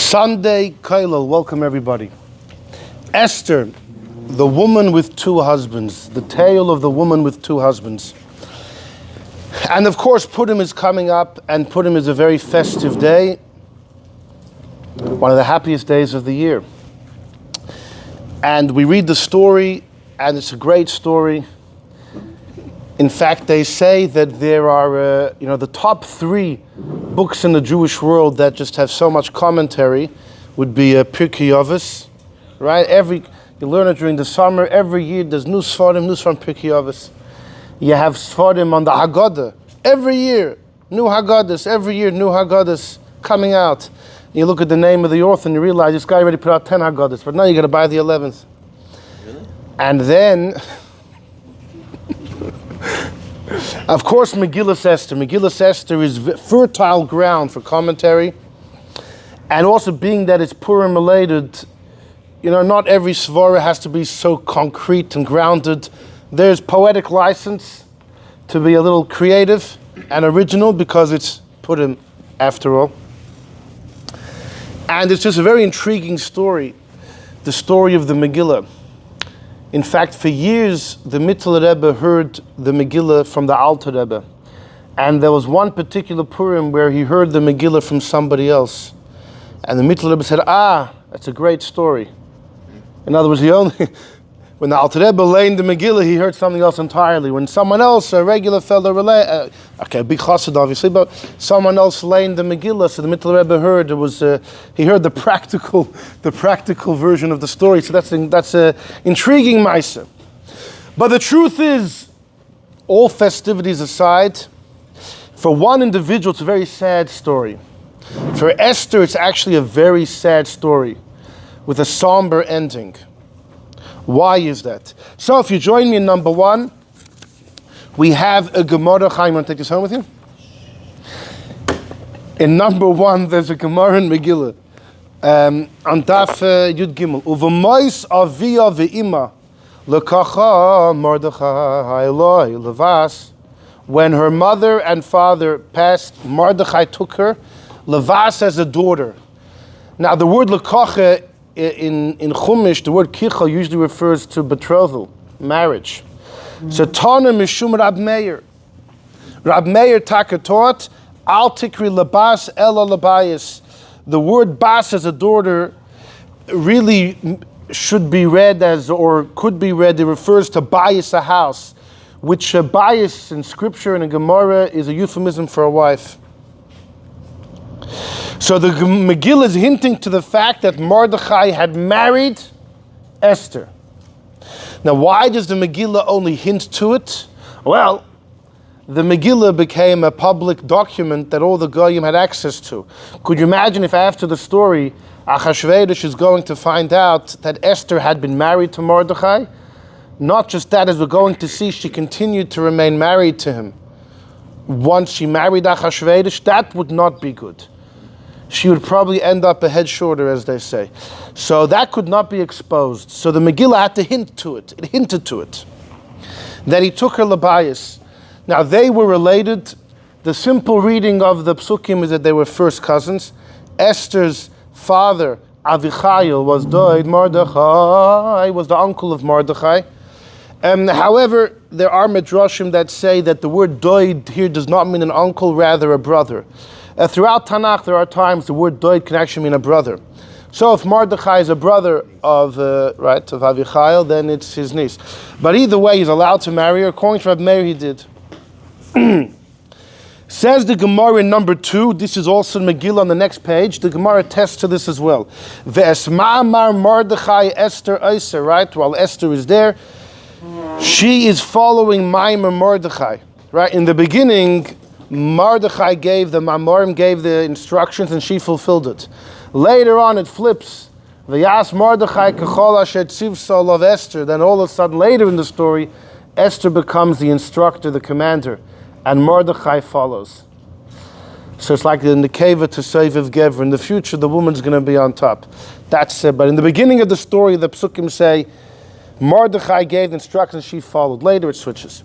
Sunday Kailal, welcome everybody. Esther, the woman with two husbands, the tale of the woman with two husbands. And of course Purim is coming up, and Purim is a very festive day, one of the happiest days of the year. And we read the story, and it's a great story. In fact, they say that there are, the top three books in the Jewish world that just have so much commentary would be Pirkei Avos, right? You learn it during the summer. Every year there's new Sfarim Pirkei Avos. You have Sfarim on the Haggadah. Every year, new Haggadahs. Every year, new Haggadahs coming out. You look at the name of the author and you realize this guy already put out 10 Haggadahs, but now you got to buy the 11th. Really? And then... Of course, Megillas Esther. Megillas Esther is fertile ground for commentary, and also being that it's Purim related, not every svara has to be so concrete and grounded. There's poetic license to be a little creative and original because it's Purim after all. And it's just a very intriguing story, the story of the Megillah. In fact, for years, the Mittler Rebbe heard the Megillah from the Alter Rebbe. And there was one particular Purim where he heard the Megillah from somebody else. And the Mittler Rebbe said, that's a great story. In other words, when the Alter Rebbe lay in the Megillah, he heard something else entirely. When someone else, a regular fellow, big chassid obviously, but someone else lay in the Megillah, so the Mittler Rebbe heard he heard the practical version of the story. So that's a intriguing ma'aseh. But the truth is, all festivities aside, for one individual, it's a very sad story. For Esther, it's actually a very sad story with a somber ending. Why is that? So if you join me in number one, we have a Gemara. Chaim, you want to take this home with you? In number one, there's a Gemara in Megillah. On Daf Yud Gimel. Uvemois avia ve'ima lekacha Mordechai Eloi levas. When her mother and father passed, Mordechai took her, levas as a daughter. Now the word lekacha in Chumash, the word kicha usually refers to betrothal, marriage. So Tana Mishum Rab Meir. Rab Meir Taka taught, Al Tikri Labas Ela Labayas. The word bas as a daughter really should be read as, or could be read, it refers to bias, a house, which bias in scripture and in Gemara is a euphemism for a wife. So the Megillah is hinting to the fact that Mordechai had married Esther. Now, why does the Megillah only hint to it? Well, the Megillah became a public document that all the Goyim had access to. Could you imagine if after the story, Achashverosh is going to find out that Esther had been married to Mordechai? Not just that, as we're going to see, she continued to remain married to him. Once she married Achashverosh, that would not be good. She would probably end up a head shorter, as they say. So that could not be exposed. So the Megillah had to hint to it. It hinted to it. That he took her labayas. Now they were related. The simple reading of the psukim is that they were first cousins. Esther's father, Avichail, was Doid. Mordechai was the uncle of Mordechai. However, there are midrashim that say that the word Doid here does not mean an uncle, rather a brother. Throughout Tanakh, there are times the word Doid can actually mean a brother. So if Mordechai is a brother of Avichail, then it's his niece. But either way, he's allowed to marry her. According to Rab Meir, he did. Says the Gemara in number 2, this is also in Megillah on the next page, the Gemara attests to this as well. Ve'esma'amar Mordechai Esther Eiser, right? While Esther is there, she is following Maimer Mordechai, right? In the beginning, Mordechai gave the Mamorim, gave the instructions, and she fulfilled it. Later on, it flips. V'yas Mordechai kechol asher tzivso of Esther. Then all of a sudden, later in the story, Esther becomes the instructor, the commander, and Mordechai follows. So it's like in the Keva to Seiviv Gever. In the future, the woman's going to be on top. That's it. But in the beginning of the story, the psukim say Mordechai gave the instructions, she followed. Later, it switches.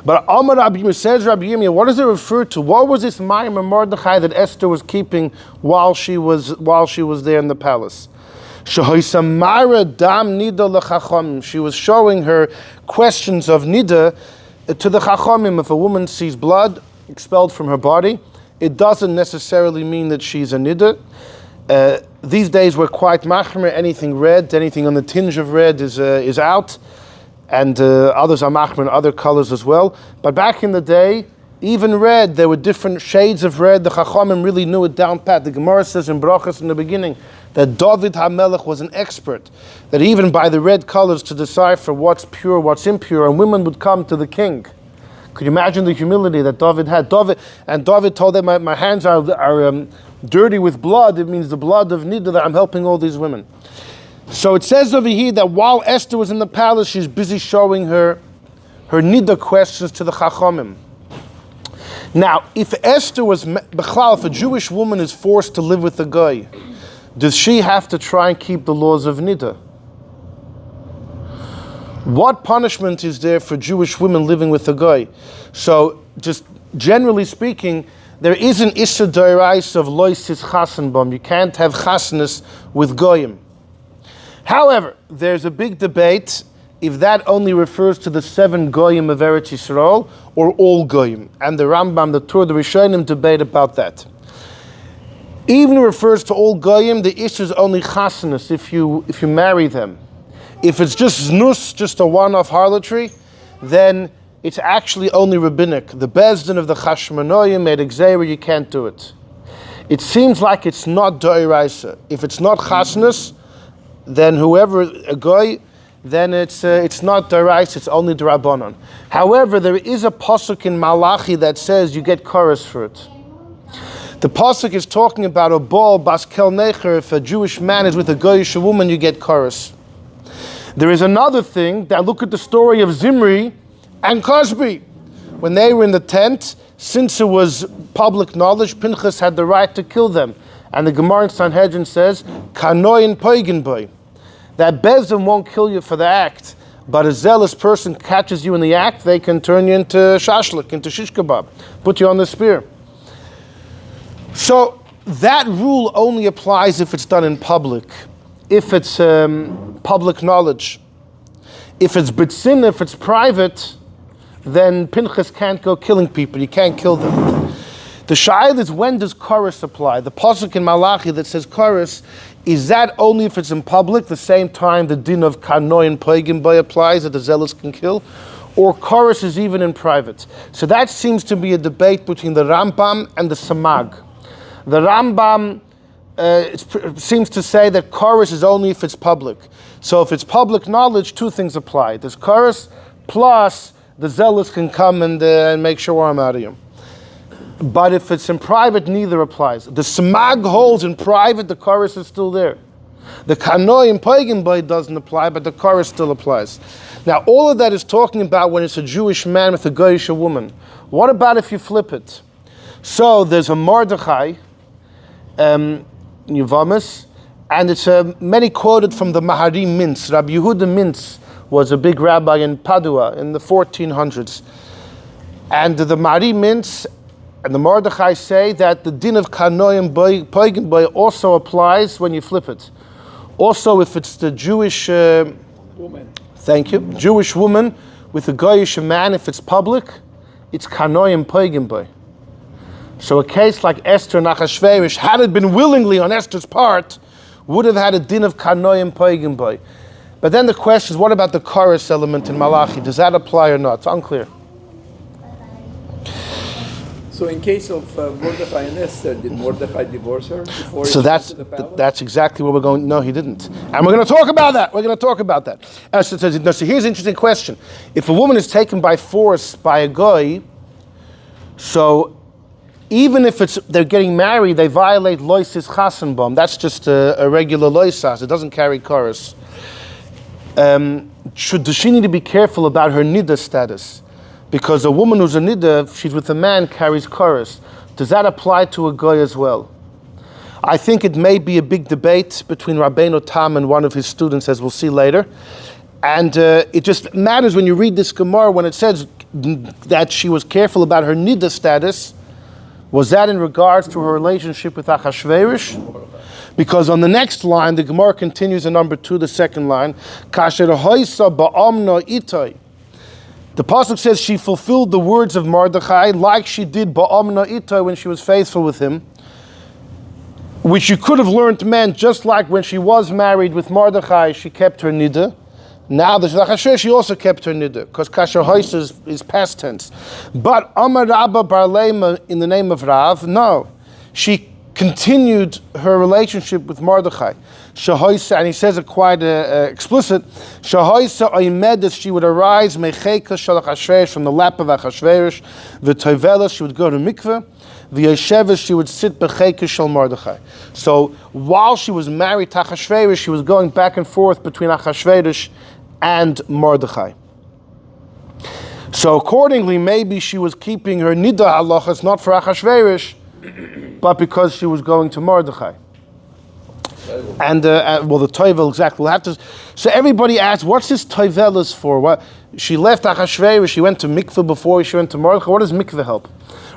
But Amar Rabbi Yirmiyah says, Rabbi Yirmiyah, what does it refer to? What was this Mayim of Mordechai that Esther was keeping while she was there in the palace? She was showing her questions of nida to the chachamim. If a woman sees blood expelled from her body, it doesn't necessarily mean that she's a nida. These days we're quite machmer. Anything red, anything on the tinge of red is out, and others are machmer in other colors as well. But back in the day, even red, there were different shades of red. The chachamim really knew it down pat. The Gemara says in Brachas in the beginning that David HaMelech was an expert, that even by the red colors to decipher what's pure, what's impure, and women would come to the king. Could you imagine the humility that David had? David told them, my hands are dirty with blood. It means the blood of Nida, that I'm helping all these women. So it says over here that while Esther was in the palace, she's busy showing her Nida questions to the Chachamim. Now, if Esther was, if a Jewish woman is forced to live with a guy, does she have to try and keep the laws of Nida? What punishment is there for Jewish women living with a guy? So, just generally speaking, there is an Issa Darius of Loisis Chasenbom. You can't have chasnas with goyim. However, there's a big debate if that only refers to the 7 goyim of Eretz Yisrael or all goyim. And the Rambam, the Torah, the Rishonim debate about that. Even refers to all goyim, the issue is only chasnas if you marry them. If it's just znus, just a one-off harlotry, then it's actually only rabbinic. The Bezdin of the Chashmonoim made a gzeira, you can't do it. It seems like it's not d'oraisa. If it's not chasnas, then whoever a goy, then it's not d'oraisa, it's only d'rabbanon. However, there is a pasuk in Malachi that says you get chorus for it. The pasuk is talking about a bal baskel necher. If a Jewish man is with a goyish woman, you get chorus. There is another thing that look at the story of Zimri and Cosby. When they were in the tent, since it was public knowledge, Pinchas had the right to kill them. And the Gemara in Sanhedrin says, Kanoin poigin boy. That Bezdin won't kill you for the act, but a zealous person catches you in the act, they can turn you into shashlik, into shish kebab, put you on the spear. So that rule only applies if it's done in public, if it's public knowledge. If it's bitzin, if it's private, then Pinchas can't go killing people. You can't kill them. The shayla is, when does chorus apply? The pasuk in Malachi that says chorus, is that only if it's in public, the same time the din of kanoi and poigim boy applies, that the zealous can kill? Or chorus is even in private? So that seems to be a debate between the Rambam and the Samag. The Rambam seems to say that chorus is only if it's public. So if it's public knowledge, 2 things apply. There's chorus, plus the zealous can come and make sure I'm out of you. But if it's in private, neither applies. The Samag holds in private, the chorus is still there. The Kanoi and Pagan Boy doesn't apply, but the chorus still applies. Now, all of that is talking about when it's a Jewish man with a Goyish woman. What about if you flip it? So there's a Mordechai, Yuvamis, and it's many quoted from the Maharim Mintz. Rabbi Yehuda Mintz was a big rabbi in Padua in the 1400s. And the Maharim Mintz and the Mordechai say that the din of Kanoim Poigin Boy also applies when you flip it. Also, if it's the Jewish woman, thank you, Jewish woman with a Goyish man, if it's public, it's Kanoim Poigin Boy. So a case like Esther and Achashverosh, had it been willingly on Esther's part, would have had a din of Kanoim Poigin Boy. But then the question is, what about the chorus element in Malachi? Does that apply or not? It's unclear. So in case of Mordechai and Esther, did Mordechai divorce her before so he went to the palace? That's exactly what we're going. No, he didn't. And we're going to talk about that. Esther says, no, so here's an interesting question. If a woman is taken by force by a guy, so even if they're getting married, they violate loisis chasenbom. That's just a regular loisas. It doesn't carry chorus. Does she need to be careful about her nida status? Because a woman who's a nida, if she's with a man, carries chorus. Does that apply to a guy as well? I think it may be a big debate between Rabbeinu Tam and one of his students, as we'll see later. And it just matters when you read this Gemara, when it says, that she was careful about her nida status, was that in regards to her relationship with Achashverosh? Because on the next line, the Gemara continues in number 2, the second line, Kasher hoisa ba'amna itay. The pasuk says she fulfilled the words of Mordechai like she did ba'amna itay when she was faithful with him, which you could have learned meant just like when she was married with Mordechai, she kept her nida. Now the Achashverosh, she also kept her nida, because kasher hoisa is past tense. But Amar Rabba Bar Leima, in the name of Rav, no, she continued her relationship with Mordechai. Shahoisa, and he says it quite explicit. Shahoisa oimedes, she would arise mecheka shel Achashverosh, from the lap of Achashverosh. V'tovelas, she would go to mikveh. V'yesheves, she would sit becheka shel Mordechai. So while she was married to Achashverosh, she was going back and forth between Achashverosh and Mordechai. So accordingly, maybe she was keeping her nida halachas not for Achashverosh, but because she was going to Mordechai. And well, the toivel, exactly. We'll have to. So everybody asks, what's this toivelas for? What? She left Achashverosh, she went to mikveh before she went to Mordechai. What does mikveh help?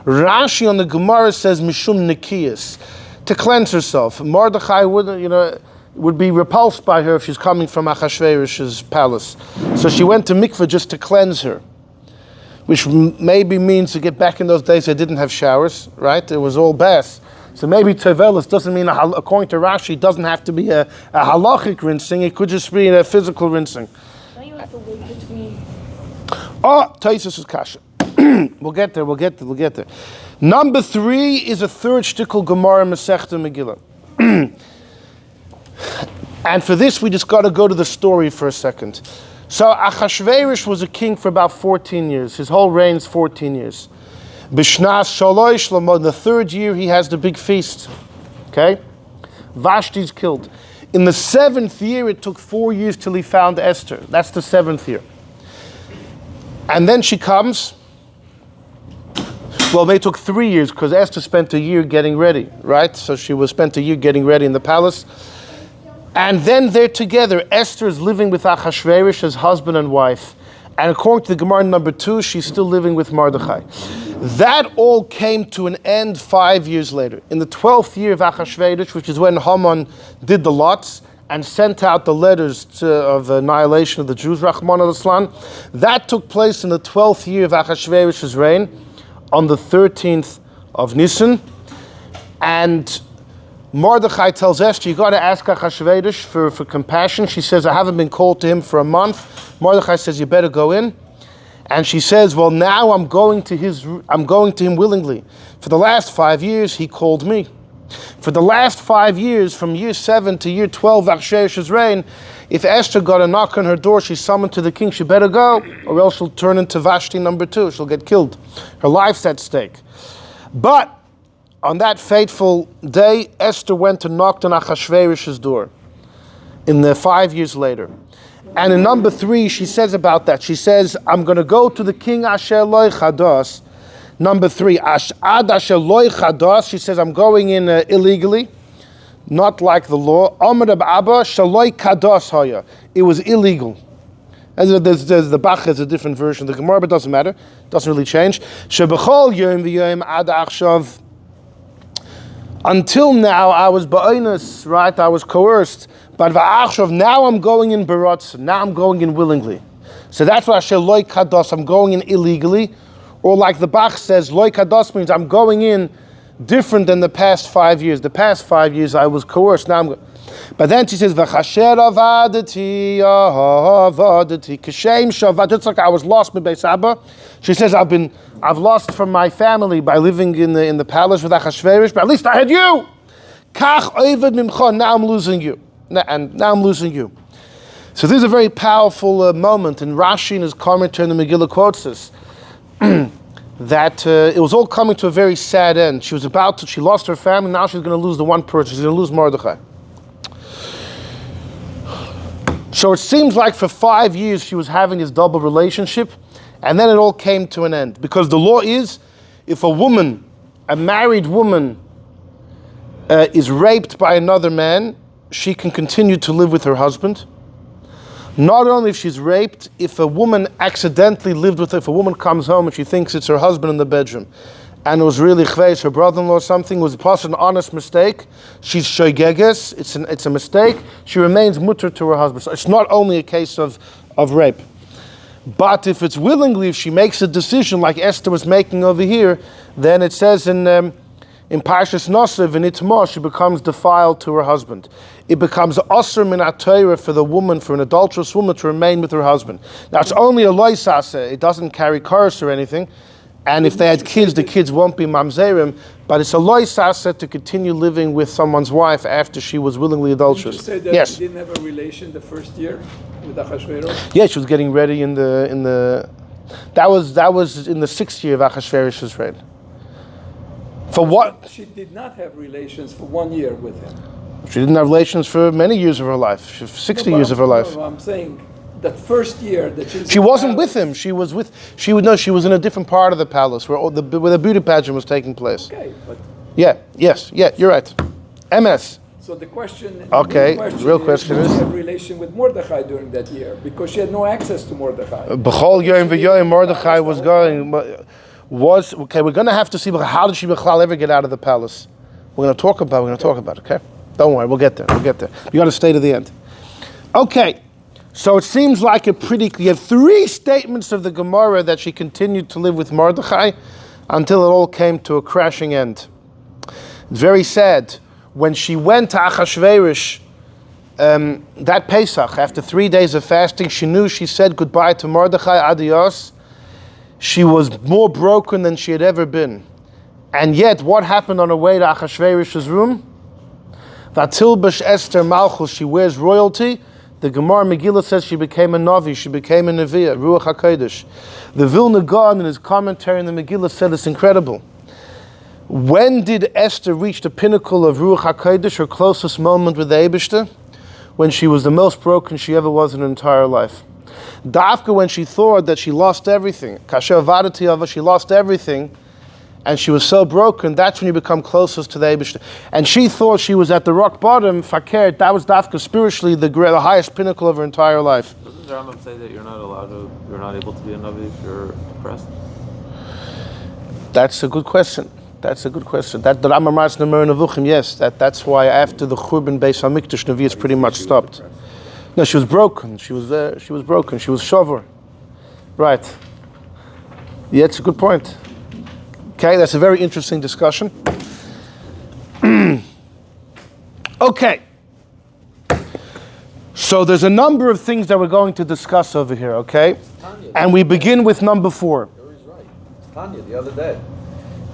Rashi on the Gemara says mishum nikiyas, to cleanse herself. Mordechai would be repulsed by her if she's coming from Achashverosh's palace. So she went to mikveh just to cleanse her, which maybe means to get back in those days they didn't have showers, right? It was all baths. So maybe tevelis doesn't mean, according to Rashi, it doesn't have to be a halachic rinsing. It could just be a physical rinsing. Don't you have to wait between? Oh, Taisus is kasha. We'll get there. Number 3 is a third shtickle Gemara Masechta Megillah. And for this, we just got to go to the story for a second. So Achashverosh was a king for about 14 years. His whole reign is 14 years. Bishnas Shalosh Lamo, in the 3rd year, he has the big feast. Okay? Vashti's killed. In the 7th year, it took 4 years till he found Esther. That's the 7th year. And then she comes. Well, they took 3 years because Esther spent a year getting ready, right? So she was spent a year getting ready in the palace. And then they're together. Esther is living with Achashverosh as husband and wife. And according to the Gemara number 2, she's still living with Mordechai. That all came to an end 5 years later. In the 12th year of Achashverosh, which is when Haman did the lots and sent out the letters of annihilation of the Jews, Rahman al-Islam, that took place in the 12th year of Achashverosh's reign, on the 13th of Nisan. And Mordechai tells Esther, you got to ask Achashverosh for compassion. She says, I haven't been called to him for a month. Mordechai says, you better go in. And she says, well, now I'm going to him willingly. For the last 5 years, he called me. For the last 5 years, from year 7 to year 12 of Achashverosh's reign, if Esther got a knock on her door, she's summoned to the king, she better go, or else she'll turn into Vashti number 2. She'll get killed. Her life's at stake. But on that fateful day, Esther went and knocked on Achashverosh's door in the 5 years later. And in number 3, she says about that, she says, I'm going to go to the king Asher Loi Chados. Number 3, Ad Asher Loi Chados, she says, I'm going in illegally, not like the law. Amar Abba Shaloi Kados Haya. It was illegal. And there's the Bach has a different version. The Gemara, but doesn't matter. Doesn't really change. Shebechol Yom V'Yom Ad Achshav. Until now, I was ba'oinus, right? I was coerced. But v'achshav, now I'm going in barotz. Now I'm going in willingly. So that's why I say loy kados. I'm going in illegally, or like the Bach says, loy kados means I'm going in different than the past 5 years. The past 5 years I was coerced. Now I'm going. But then she says, v'chasher avadati, kashem shavad. Just like I was lost with Beis Abba. She says, I've lost from my family by living in the palace with Achashverosh, but at least I had you. Kach oived mimcha. Now I'm losing you. And now I'm losing you. So this is a very powerful moment, and Rashi in his commentary in the Megillah quotes this, that it was all coming to a very sad end. She lost her family, now she's going to lose the one person, she's going to lose Mordechai. So it seems like for 5 years she was having this double relationship, and then it all came to an end. Because the law is, if a married woman, is raped by another man, she can continue to live with her husband. Not only if she's raped, if a woman accidentally lived with her, if a woman comes home and she thinks it's her husband in the bedroom, and it was really chveis, her brother-in-law or something, was an honest mistake, she's shoigeges, it's a mistake, she remains mutter to her husband. So it's not only a case of rape. But if it's willingly, if she makes a decision like Esther was making over here, then it says in Parshas Nosev, in Itmah, she becomes defiled to her husband. It becomes asur min ha-Torah for the woman, for an adulterous woman, to remain with her husband. Now it's only a loisase, it doesn't carry coercion or anything. And if they had kids, the kids won't be mamzerim, but it's a loisase to continue living with someone's wife after she was willingly adulterous. Did you say that yes. she didn't have a relation the first year with Achashverosh? Yeah, she was getting ready in the that was in the 6th year of Achashverosh's reign. For what? She did not have relations for 1 year with him. She didn't have relations for many years of her life, 60 years of her life. No, I'm saying that first year that she wasn't with him. She was in a different part of the palace where the beauty pageant was taking place. Okay, but you're right. MS. so the question. Okay, real did question she is. have relation with Mordechai during that year because she had no access to Mordechai. B'chol yoyim v'yoyim Mordechai was going. We're going to have to see how did she ever get out of the palace. We're going to talk about it. Okay, don't worry, we'll get there. You got to stay to the end. Okay. So it seems like you have 3 statements of the Gemara that she continued to live with Mordechai until it all came to a crashing end. It's very sad. When she went to Achashverosh, that Pesach, after 3 days of fasting, she said goodbye to Mordechai, adios. She was more broken than she had ever been. And yet, what happened on her way to Achashverosh's room? Vatilbash Esther Malchus, she wears royalty. The Gemara Megillah says she became a Navi, she became a Neviah, Ruach HaKodesh. The Vilna Gaon in his commentary in the Megillah said it's incredible. When did Esther reach the pinnacle of Ruach HaKodesh, her closest moment with the Eibishter? When she was the most broken she ever was in her entire life. Dafka, when she thought that she lost everything, Kasher Vadati Ava, she lost everything, and she was so broken, that's when you become closest to the Eibishter. And she thought she was at the rock bottom, fakir, that was Dafka spiritually the highest pinnacle of her entire life. Doesn't the Rambam say that you're not able to be a Navi if you're depressed? That's a good question. That the Rambam writes in the Moreh Nevuchim, yes, that's why after the Churban Beis HaMikdash, Navi is pretty much stopped. No, she was broken. She was broken. She was shover. Right. Yeah, it's a good point. Okay, that's a very interesting discussion. Okay. So there's a number of things that we're going to discuss over here, okay? And we begin with number 4. He's right. It's Tanya the other day.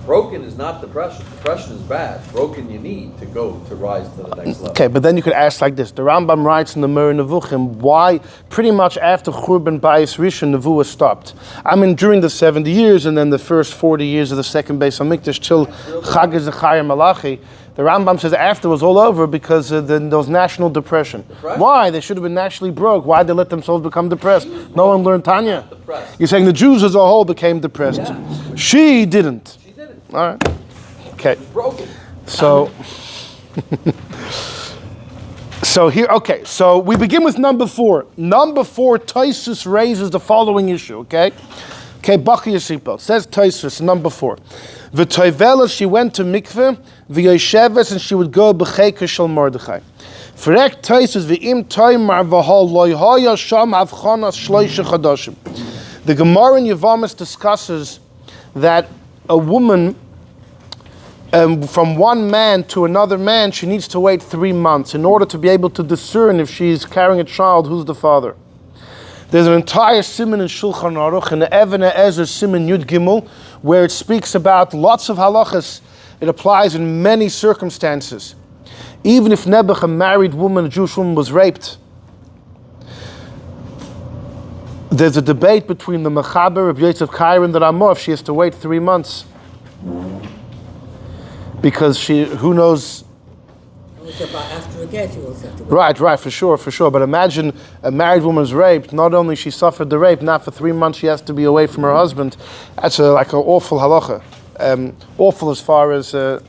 Broken is not depression. Depression is bad. Broken you need to rise to the next level. Okay, but then you could ask like this. The Rambam writes in the Moreh Nevuchim, why pretty much after Churban Bayis Rishon, Nevuah stopped. I mean, during the 70 years and then the first 40 years of the second Beis HaMikdash till Chag Zechariah Malachi, the Rambam says after it was all over because there was national depression. Why? They should have been nationally broke. Why did they let themselves become depressed? No one learned Tanya. You're saying the Jews as a whole became depressed. Yeah. She didn't. All right. Okay. So, so we begin with number 4. Number 4, Tosfos raises the following issue, okay? Okay, Bachi Yasipo. Says Tosfos, number 4. V'toivela, she went to mikveh, v'yosheves, and she would go b'cheika shel Mordechai. Frek Tosfos, v'im toimar v'hol loy sham avchanas shloisha chadashim. The Gemara in Yevamos discusses that a woman, from one man to another man, she needs to wait 3 months in order to be able to discern if she's carrying a child, who's the father. There's an entire siman in Shulchan Aruch, in the Even Ezer siman Yud Gimel, where it speaks about lots of halachas. It applies in many circumstances. Even if Nebuch, a married woman, a Jewish woman, was raped, there's a debate between the Mechaber of Yosef Kair and the Ramah if she has to wait 3 months. Because who knows? After a get, you also have to wait. Right, for sure. But imagine a married woman's raped. Not only she suffered the rape, now for 3 months she has to be away from her husband. That's like an awful halacha. Awful as far as very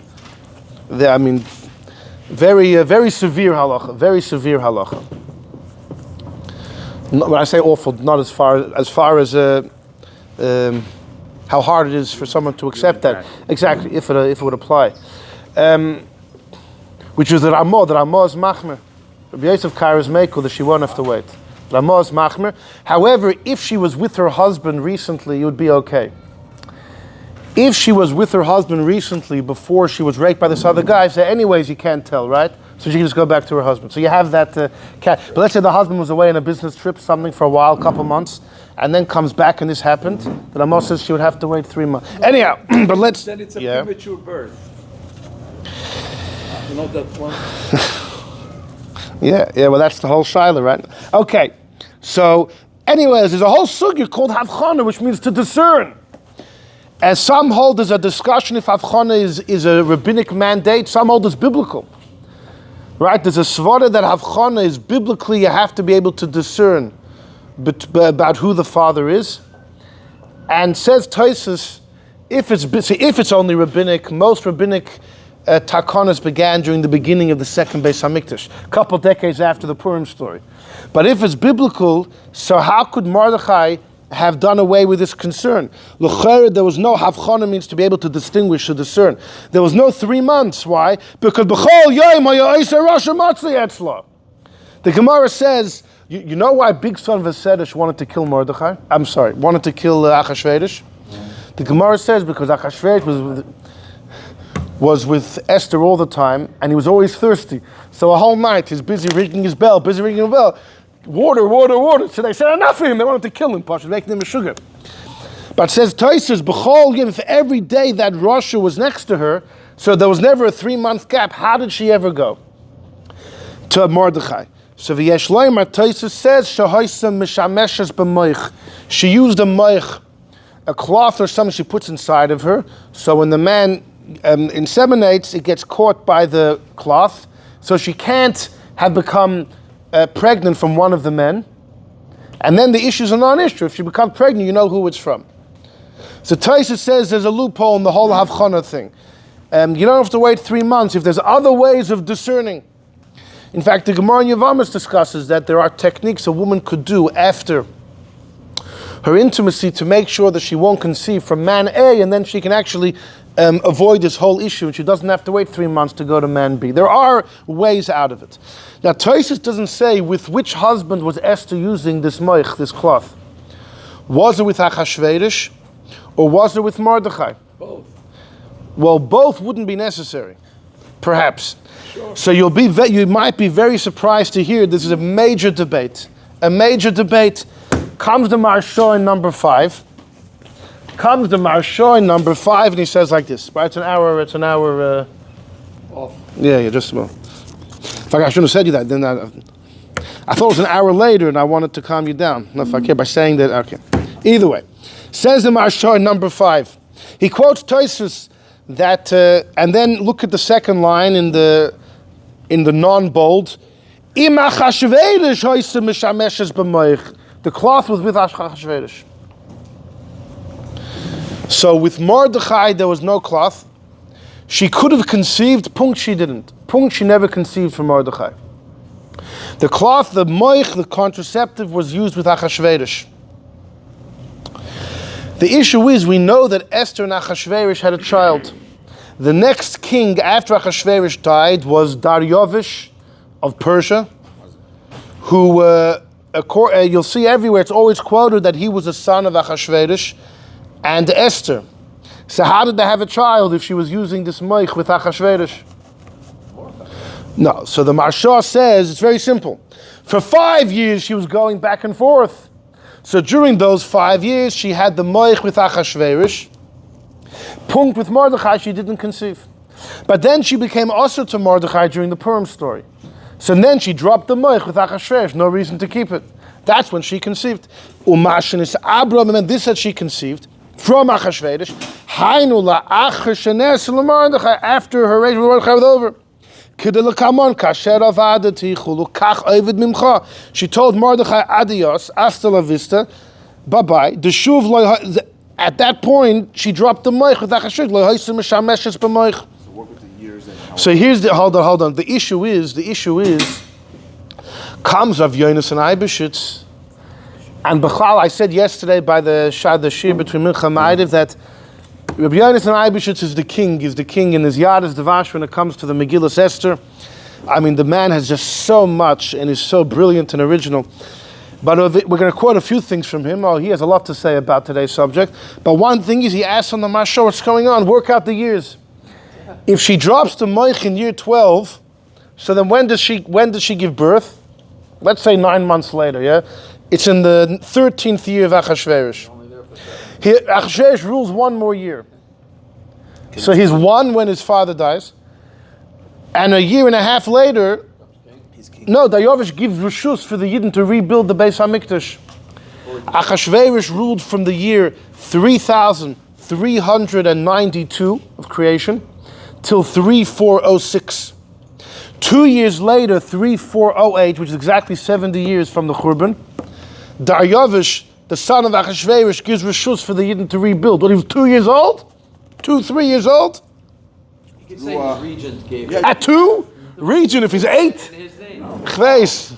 severe halacha. Very severe halacha. When I say awful, not as far as how hard it is for someone to accept that. Exactly, if it would apply. Which is the Ramah is machmer. Rabbi Yosef Kairos Mekel, that she won't have to wait. Ramah is machmer. However, if she was with her husband recently, it would be okay. If she was with her husband recently before she was raped by this other guy, so anyways you can't tell, right? So she can just go back to her husband. So you have that but let's say the husband was away on a business trip, something for a while, a couple months, and then comes back and this happened, then Amos says she would have to wait 3 months. Anyhow, but let's... Then it's a premature birth. You know that one? yeah, well that's the whole shaila, right? Okay, so anyways, there's a whole sugya called havchana, which means to discern. As some hold there's a discussion if havchana is a rabbinic mandate, some hold it's biblical. Right, there's a svara that havchana is biblically you have to be able to discern about who the father is, and says Tosfos, if it's only rabbinic, most rabbinic takanas began during the beginning of the second Beis Hamikdash, a couple decades after the Purim story. But if it's biblical, so how could Mordechai have done away with this concern? L'chera, there was no havchana, means to be able to distinguish, to discern. There was no 3 months. Why? Because b'chol yom ha'ya'isa rasha matzli etzla. The Gemara says, you know why big son Vasedesh wanted to kill Mordechai? Wanted to kill Achashverosh? The Gemara says because Achashverosh was with Esther all the time, and he was always thirsty. So a whole night he's busy ringing his bell. Water. So they said enough of him. They wanted to kill him, making him a sugar. But says Tosfos, b'chol yom, if every day that Rasha was next to her, so there was never a 3-month gap. How did she ever go to Mordechai? So v'yesh loymar, Tosfos says shahoisa mishameshes b'moich. She used a moich, a cloth or something she puts inside of her. So when the man inseminates, it gets caught by the cloth. So she can't have become pregnant from one of the men, and then the issue is a non-issue. If she becomes pregnant, you know who it's from. So Tosfos says there's a loophole in the whole havchana thing. You don't have to wait 3 months if there's other ways of discerning. In fact, the Gemara in Yevamos discusses that there are techniques a woman could do after her intimacy to make sure that she won't conceive from man A, and then she can actually avoid this whole issue, and she doesn't have to wait 3 months to go to man B. There are ways out of it. Now, Tosfos doesn't say with which husband was Esther using this moich, this cloth. Was it with Achashverosh, or was it with Mordechai? Both. Well, both wouldn't be necessary, perhaps. Sure. So you might be very surprised to hear this is a major debate. A major debate. Comes the Maharsha in number 5. Comes the Maharsha in number 5, and he says like this. Right, it's an hour. Off. Yeah, just about. In fact, I shouldn't have said you that. Then I thought it was an hour later, and I wanted to calm you down. No, if I care by saying that. Okay. Either way, says the Maharsha in number 5. He quotes Tosfos that, and then look at the second line in the non-bold. Im Achashverosh hoyse mishameshes b'moich. The cloth was with Achashverosh. So with Mordechai, there was no cloth. She could have conceived, punct she didn't. Punct she never conceived from Mordechai. The cloth, the moich, the contraceptive, was used with Achashverosh. The issue is, we know that Esther and Achashverosh had a child. The next king after Achashverosh died was Darius of Persia, who, you'll see everywhere, it's always quoted that he was a son of Achashverosh and Esther. So how did they have a child if she was using this moich with Achashverosh? No, so the Maharsha says it's very simple. For 5 years she was going back and forth. So during those 5 years she had the moich with Achashverosh. Punct with Mordechai, she didn't conceive. But then she became also to Mordechai during the Purim story. So then she dropped the moich with Achashverosh, no reason to keep it. That's when she conceived. Umashenis Abram, and this that she conceived from Achashverosh. Hainu la'achar shenes l'Mordechai, after her rage with Mordechai was over. K'delakaman kasher avadati chulu kach ovid mimcha. She told Mordechai, adios, hasta la vista, bye-bye. The shuv loy. At that point, she dropped the moich with Achashverosh. Loy hoysim mishameshes b'moich. So what with the years and So here's the hold on. The issue is comes of Yonas and Eibeshitz And Bechal, I said yesterday by the Shir between Mincha and Ma'ariv that Rabbi Yonasan Eibeshitz is the king. He's the king in his Yad is Devash when it comes to the Megillas Esther. I mean, the man has just so much and is so brilliant and original. But we're going to quote a few things from him. Oh, he has a lot to say about today's subject. But one thing is he asks on the Mashal, what's going on? Work out the years. If she drops the Moich in year 12, so then when does she give birth? Let's say 9 months later, yeah? It's in the 13th year of Achashverosh. Achashverosh rules 1 more year. So he's 1 when his father dies. And a year and a half later, no, Darius gives Rishus for the Yidden to rebuild the Beis HaMikdash. Achashverosh ruled from the year 3392 of creation till 3406. 2 years later, 3408, which is exactly 70 years from the Churban, Darius, the son of Achashverosh, gives Rishus for the Yidden to rebuild. When he was 2 years old? 3 years old? You could say his regent gave it. At 2? Regent, if he's 8? In his name. Chveis.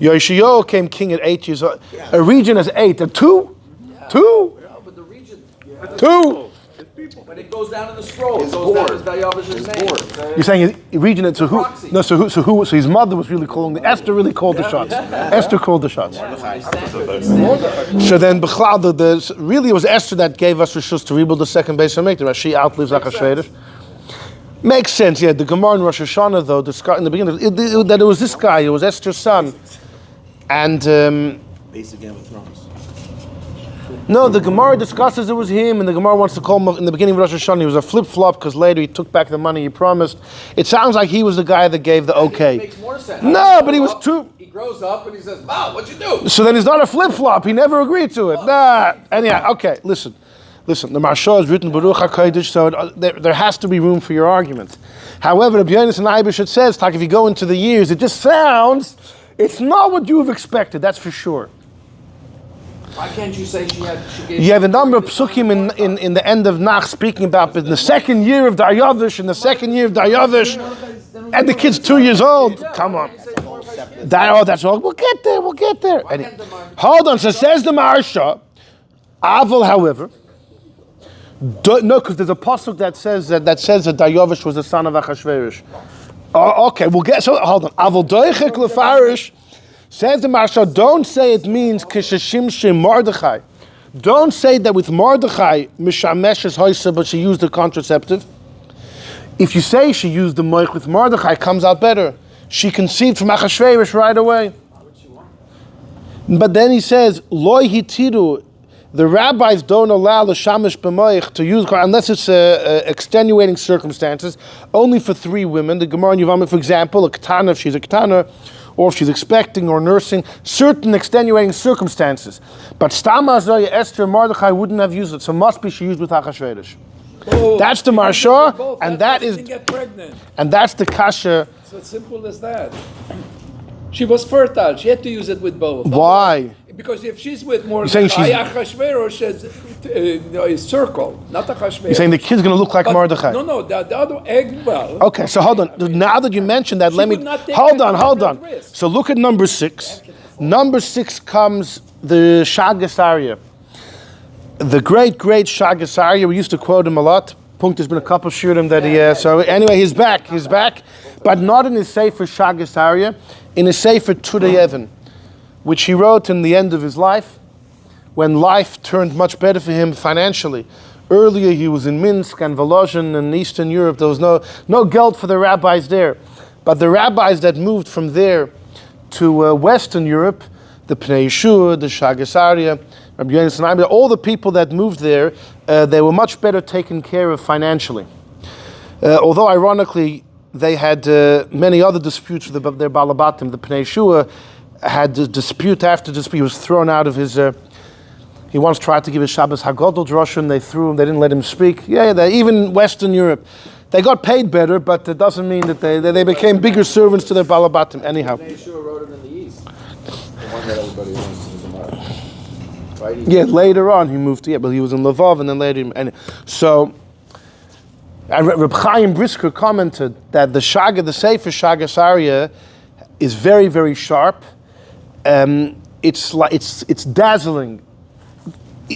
Yoshiyahu came king at 8 years old. A regent is 8. At 2? 2? No, but the regent. 2? When it goes down in the scroll, it goes down as Darius's name. You're saying he regent, so who? Proxy. No, so his mother was really calling Esther really called the shots. Esther called the shots. So then Bechlal, really it was Esther that gave us Rishus to rebuild the second Beis HaMikdash. She outlives Achashverosh. Makes sense, yeah. The Gemara in Rosh Hashanah, though, in the beginning, that it was this guy, it was Esther's son. And, Basic Game of Thrones. no, the Gemara discusses it was him, and the Gemara wants to call him, in the beginning of Rosh Hashanah, he was a flip-flop, because later he took back the money he promised. It sounds like he was the guy that gave the okay. It makes more sense. No, but he was too... He grows up and he says, "Wow, what'd you do?" So then he's not a flip-flop, he never agreed to it. Nah, anyhow, okay, listen, the Marsha is written Baruch HaKodesh, so there has to be room for your argument. However, Rabbi Yonasan Eibeshitz says, if you go into the years, it just sounds, it's not what you have expected, that's for sure. Why can't you say she gave? You have a number of psukim in the end of Nach speaking about in the second year of Darius, and the kid's 2 years old. Come on. That's all. We'll get there. Hold on, so says the Maharsha, Aval, however, no, because there's a pasuk that says that Darius was the son of Achashverosh. Oh, okay, we'll get. So hold on. Aval doichek lefarish says the Maharsha. Don't say it means kishashimshim Mordechai. Don't say that with Mordechai mishamesh is hoisa, but she used the contraceptive. If you say she used the moich with Mordechai, it comes out better. She conceived from Achashverosh right away. But then he says, Loi hitiru, the rabbis don't allow the shamish b'moich to use, unless it's extenuating circumstances, only for 3 women. The Gemara in Yevamah, for example, a ketana, if she's a ketana, or if she's expecting or nursing, certain extenuating circumstances. But Stama Azariah, Esther, Mordechai wouldn't have used it, so must be she used with Achashverosh. Oh, That's the Marsha, and that that is, didn't get pregnant. and that's the kasha. So it's simple as that. She was fertile. She had to use it with both. Why? Because if she's with more, saying she's- Achashverosh is circle, not Achashverosh. You're saying the kid's going to look like Mordechai. No, the other egg. Well, Okay, so hold on. Now that you mentioned that, let me... would not take Hold that on. risk. So look at number 6. Number 6 comes the Shagasarya. The great Shagasarya, we used to quote him a lot. Punkt, there's been a couple shurim that he... so anyway, he's back. But not in his Sefer Shagasarya, in his Sefer Tudayevan, which he wrote in the end of his life, when life turned much better for him financially. Earlier he was in Minsk and Volozhin in Eastern Europe. There was no geld for the rabbis there. But the rabbis that moved from there to Western Europe, the Pnei Yeshua, the Shagasarya, Rabbi Yonasan Eibeshitz, all the people that moved there, they were much better taken care of financially. Although ironically, they had many other disputes with their Balabatim. The Pnei Yeshua had dispute after dispute. He was thrown out of his... he once tried to give his Shabbos Hagodol Droshan. They threw him. They didn't let him speak. Even Western Europe. They got paid better, but it doesn't mean that they became bigger servants to their Balabatim. Anyhow. Yeshua wrote it in the East. The one that everybody wants to Gemara. Right? Yeah, later on he moved to... but he was in Lvov and then later... And Reb Chaim Brisker commented that the Sefer Shagasarya is very, very sharp. it's dazzling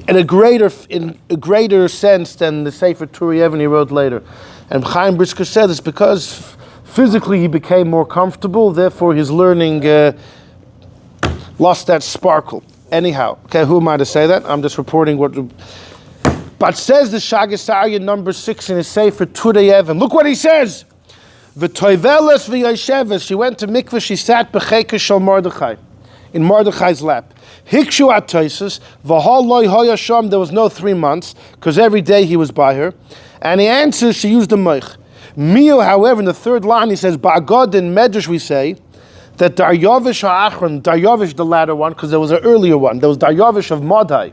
in a greater sense than the Sefer Turi Even he wrote later. And Chaim Brisker said it's because physically he became more comfortable, therefore his learning lost that sparkle. Anyhow, okay, who am I to say that? I'm just reporting what. But says the Shagas Aryeh number 6 in his Sefer Turi Even. Look what he says. V'toiveles v'yosheves. She went to mikveh. She sat b'cheker shel Mordechai, in Mordechai's lap. Hikshu ataisus v'hal loy hoya sham. There was no 3 months because every day he was by her. And he answers. She used the moich. Mio, however, in the third line he says ba'agod in Medrash we say that Daryavish ha'achron, Daryavish the latter one, because there was an earlier one. There was Daryavish of Mordechai,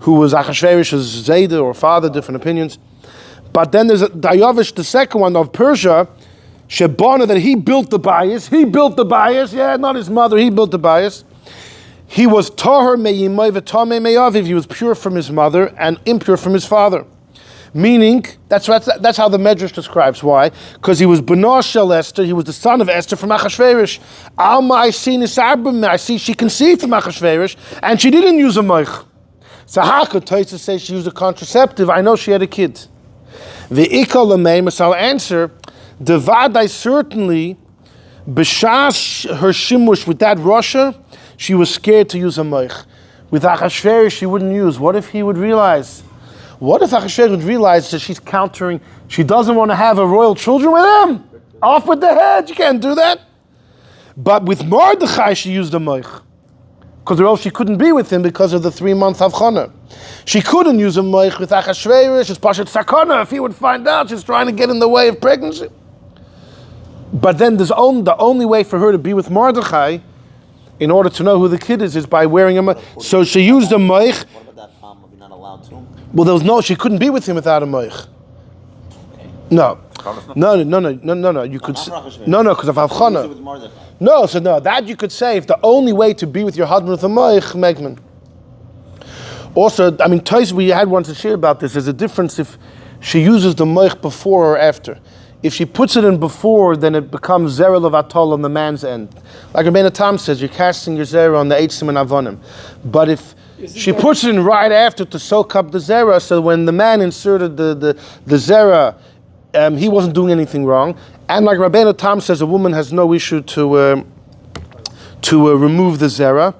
who was Achashverosh's Zayda or father, different opinions. But then there's Darius, the second one of Persia, Shebana, that he built the bias. He built the bias. Yeah, not his mother. He built the bias. He was Tahar me'yimay v'tamei me'aviv. He was pure from his mother and impure from his father. Meaning, that's how the Medrash describes. Why? Because he was B'nah Shel Esther. He was the son of Esther from Achashverosh. Alma I see she conceived from Achashverosh, and she didn't use a moich. So how could Taisa say she used a contraceptive? I know she had a kid. The Ikal Lamemus, I'll answer, the Vadai certainly, B'shas her shimush with that Russia, she was scared to use a moich. With Achashverosh, she wouldn't use. What if he would realize? What if Achashverosh would realize that she's countering, she doesn't want to have her royal children with him? Off with the head, you can't do that. But with Mordechai, she used a moich. Because or else she couldn't be with him because of the 3-month Havchana. She couldn't use a moich with Achashverosh. It's Pashat Sakana. If he would find out she's trying to get in the way of pregnancy. But then the only way for her to be with Mordechai, in order to know who the kid is by wearing a moich. So she used a moich. What about that problem of you're not allowed to? Well, she couldn't be with him without a moich. No. No. You could because of Havchana. No, that you could say if the only way to be with your husband with a moich, Megman. Also, I mean, we had one to share about this. There's a difference if she uses the moich before or after. If she puts it in before, then it becomes zera levatol on the man's end. Like Rabbeinu Tam says, you're casting your zera on the eitzim and avonim. But if she puts it in right after to soak up the zera, so when the man inserted the zera, he wasn't doing anything wrong. And like Rabbeinu Tam says, a woman has no issue to remove the zera.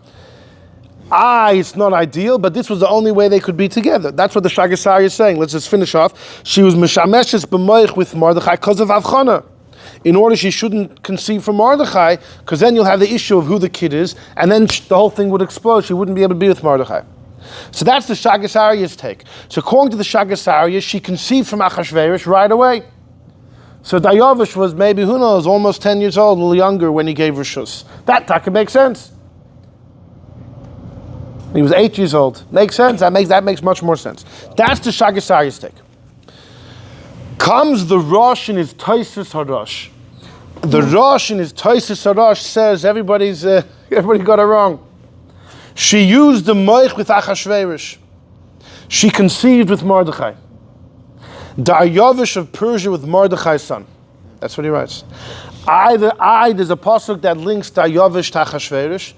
It's not ideal, but this was the only way they could be together. That's what the Shagas Aryeh is saying. Let's just finish off. She was mishameshes b'moich with Mordechai because of Havchana. In order she shouldn't conceive from Mordechai, because then you'll have the issue of who the kid is, and then the whole thing would explode. She wouldn't be able to be with Mordechai. So that's the Shagas Aryeh's take. So according to the Shagas Aryeh, she conceived from Achashverosh right away. So Daryavish was maybe, who knows, almost 10 years old, a little younger when he gave Rishus. That can make sense. He was 8 years old. Makes sense? That makes much more sense. That's the Shagas Aryeh's take. Comes the Rosh in his Taisus Harosh. The Rosh in his Taisus Harosh says everybody got it wrong. She used the moich with Achashverosh. She conceived with Mordechai. Daryavish of Persia with Mordechai's son. That's what he writes. There's a pasuk that links Daryavish to Achashverosh.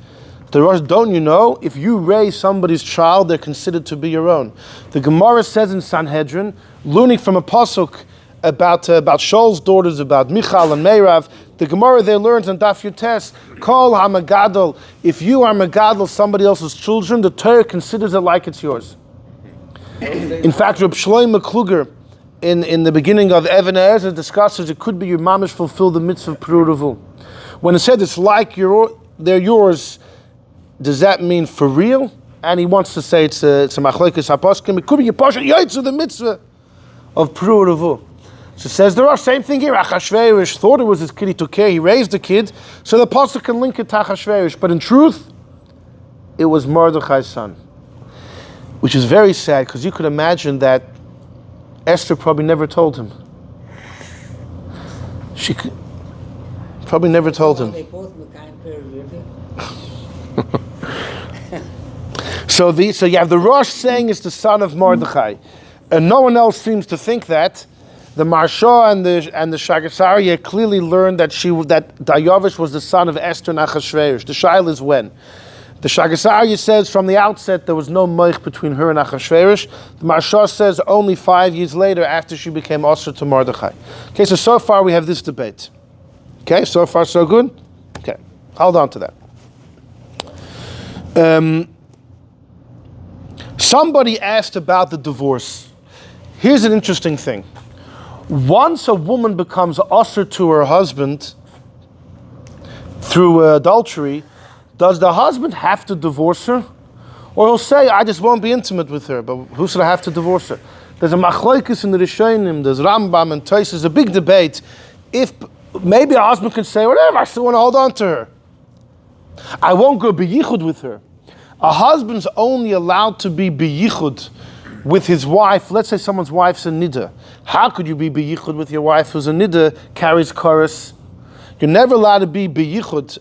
The Rosh, don't you know, if you raise somebody's child, they're considered to be your own. The Gemara says in Sanhedrin, learning from a pasuk about Shaul's daughters, about Michal and Meirav, the Gemara there learns in Daf Yutes, Kol HaMagadol, if you are Magadol, somebody else's children, the Torah considers it like it's yours. In fact, Reb Shlomo Kluger, in the beginning of Even Ezer, discusses it could be your mamish fulfill the mitzvah of Perudavu. When it said it's like they're yours, does that mean for real? And he wants to say it's a machlokes haposkim. It could be your pasha yaitzu the mitzvah of Perudavu. So it says there are same thing here. Achashverosh thought it was his kid. He took care. He raised the kid, so the pasuk can link it to Achashverosh. But in truth, it was Mordechai's son, which is very sad because you could imagine that Esther probably never told him. She probably never told him. So you have the Rosh saying it's the son of Mordechai, and no one else seems to think that. The Marsha and the Shagas Aryeh clearly learned that Daryavish was the son of Esther and Achashverosh. The shaila is when. The Shagasarya says from the outset there was no moich between her and Achashverosh. The Marsha says only 5 years later after she became Esther to Mordechai. Okay, so far we have this debate. Okay, so far so good? Okay, hold on to that. Somebody asked about the divorce. Here's an interesting thing. Once a woman becomes Esther to her husband through adultery, does the husband have to divorce her? Or he'll say, I just won't be intimate with her, but who should I have to divorce her? There's a machlokes in the Rishonim, there's Rambam and Tais, there's a big debate. If maybe a husband could say, whatever, I still want to hold on to her. I won't go beyichud with her. A husband's only allowed to be beyichud with his wife. Let's say someone's wife's a nida. How could you be beyichud with your wife who's a nida, carries chorus? You're never allowed to be beyichud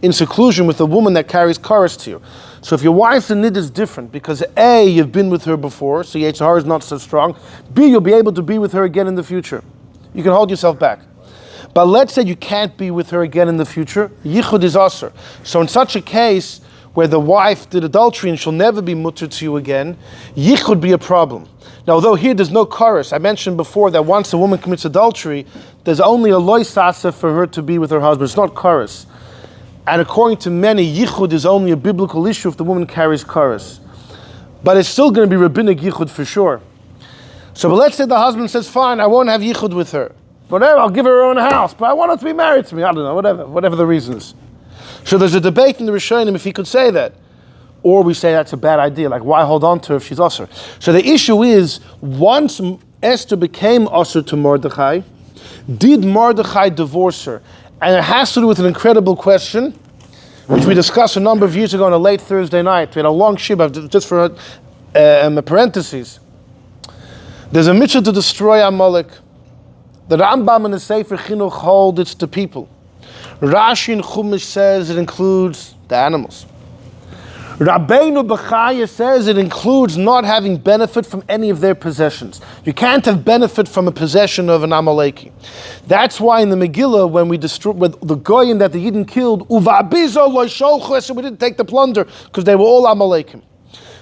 in seclusion with a woman that carries chorus to you. So if your wife's a nida, is different because A, you've been with her before, so Yitzhar is not so strong. B, you'll be able to be with her again in the future. You can hold yourself back. But let's say you can't be with her again in the future, yichud is asur. So in such a case, where the wife did adultery and she'll never be mutter to you again, yichud be a problem. Now, although here there's no chorus, I mentioned before that once a woman commits adultery, there's only a loy sasa for her to be with her husband. It's not chorus. And according to many, yichud is only a biblical issue if the woman carries chorus. But it's still going to be rabbinic yichud for sure. So, but let's say the husband says, fine, I won't have yichud with her. Whatever, I'll give her own house, but I want her to be married to me. I don't know, whatever the reason is. So there's a debate in the Rishonim if he could say that. Or we say that's a bad idea, like why hold on to her if she's Asur? So the issue is, once Esther became Asur to Mordechai, did Mordechai divorce her? And it has to do with an incredible question, which we discussed a number of years ago on a late Thursday night. We had a long shiva, just for parentheses. There's a mitzvah to destroy Amalek. The Rambam and the Sefer Chinuch hold it's the people. Rashi in Chumash says it includes the animals. Rabbeinu Bechaya says it includes not having benefit from any of their possessions. You can't have benefit from a possession of an Amalekite. That's why in the Megillah, when we destroyed the Goyim that the Yidden killed, Uvabizo lo sholchu, so we didn't take the plunder because they were all Amalekim.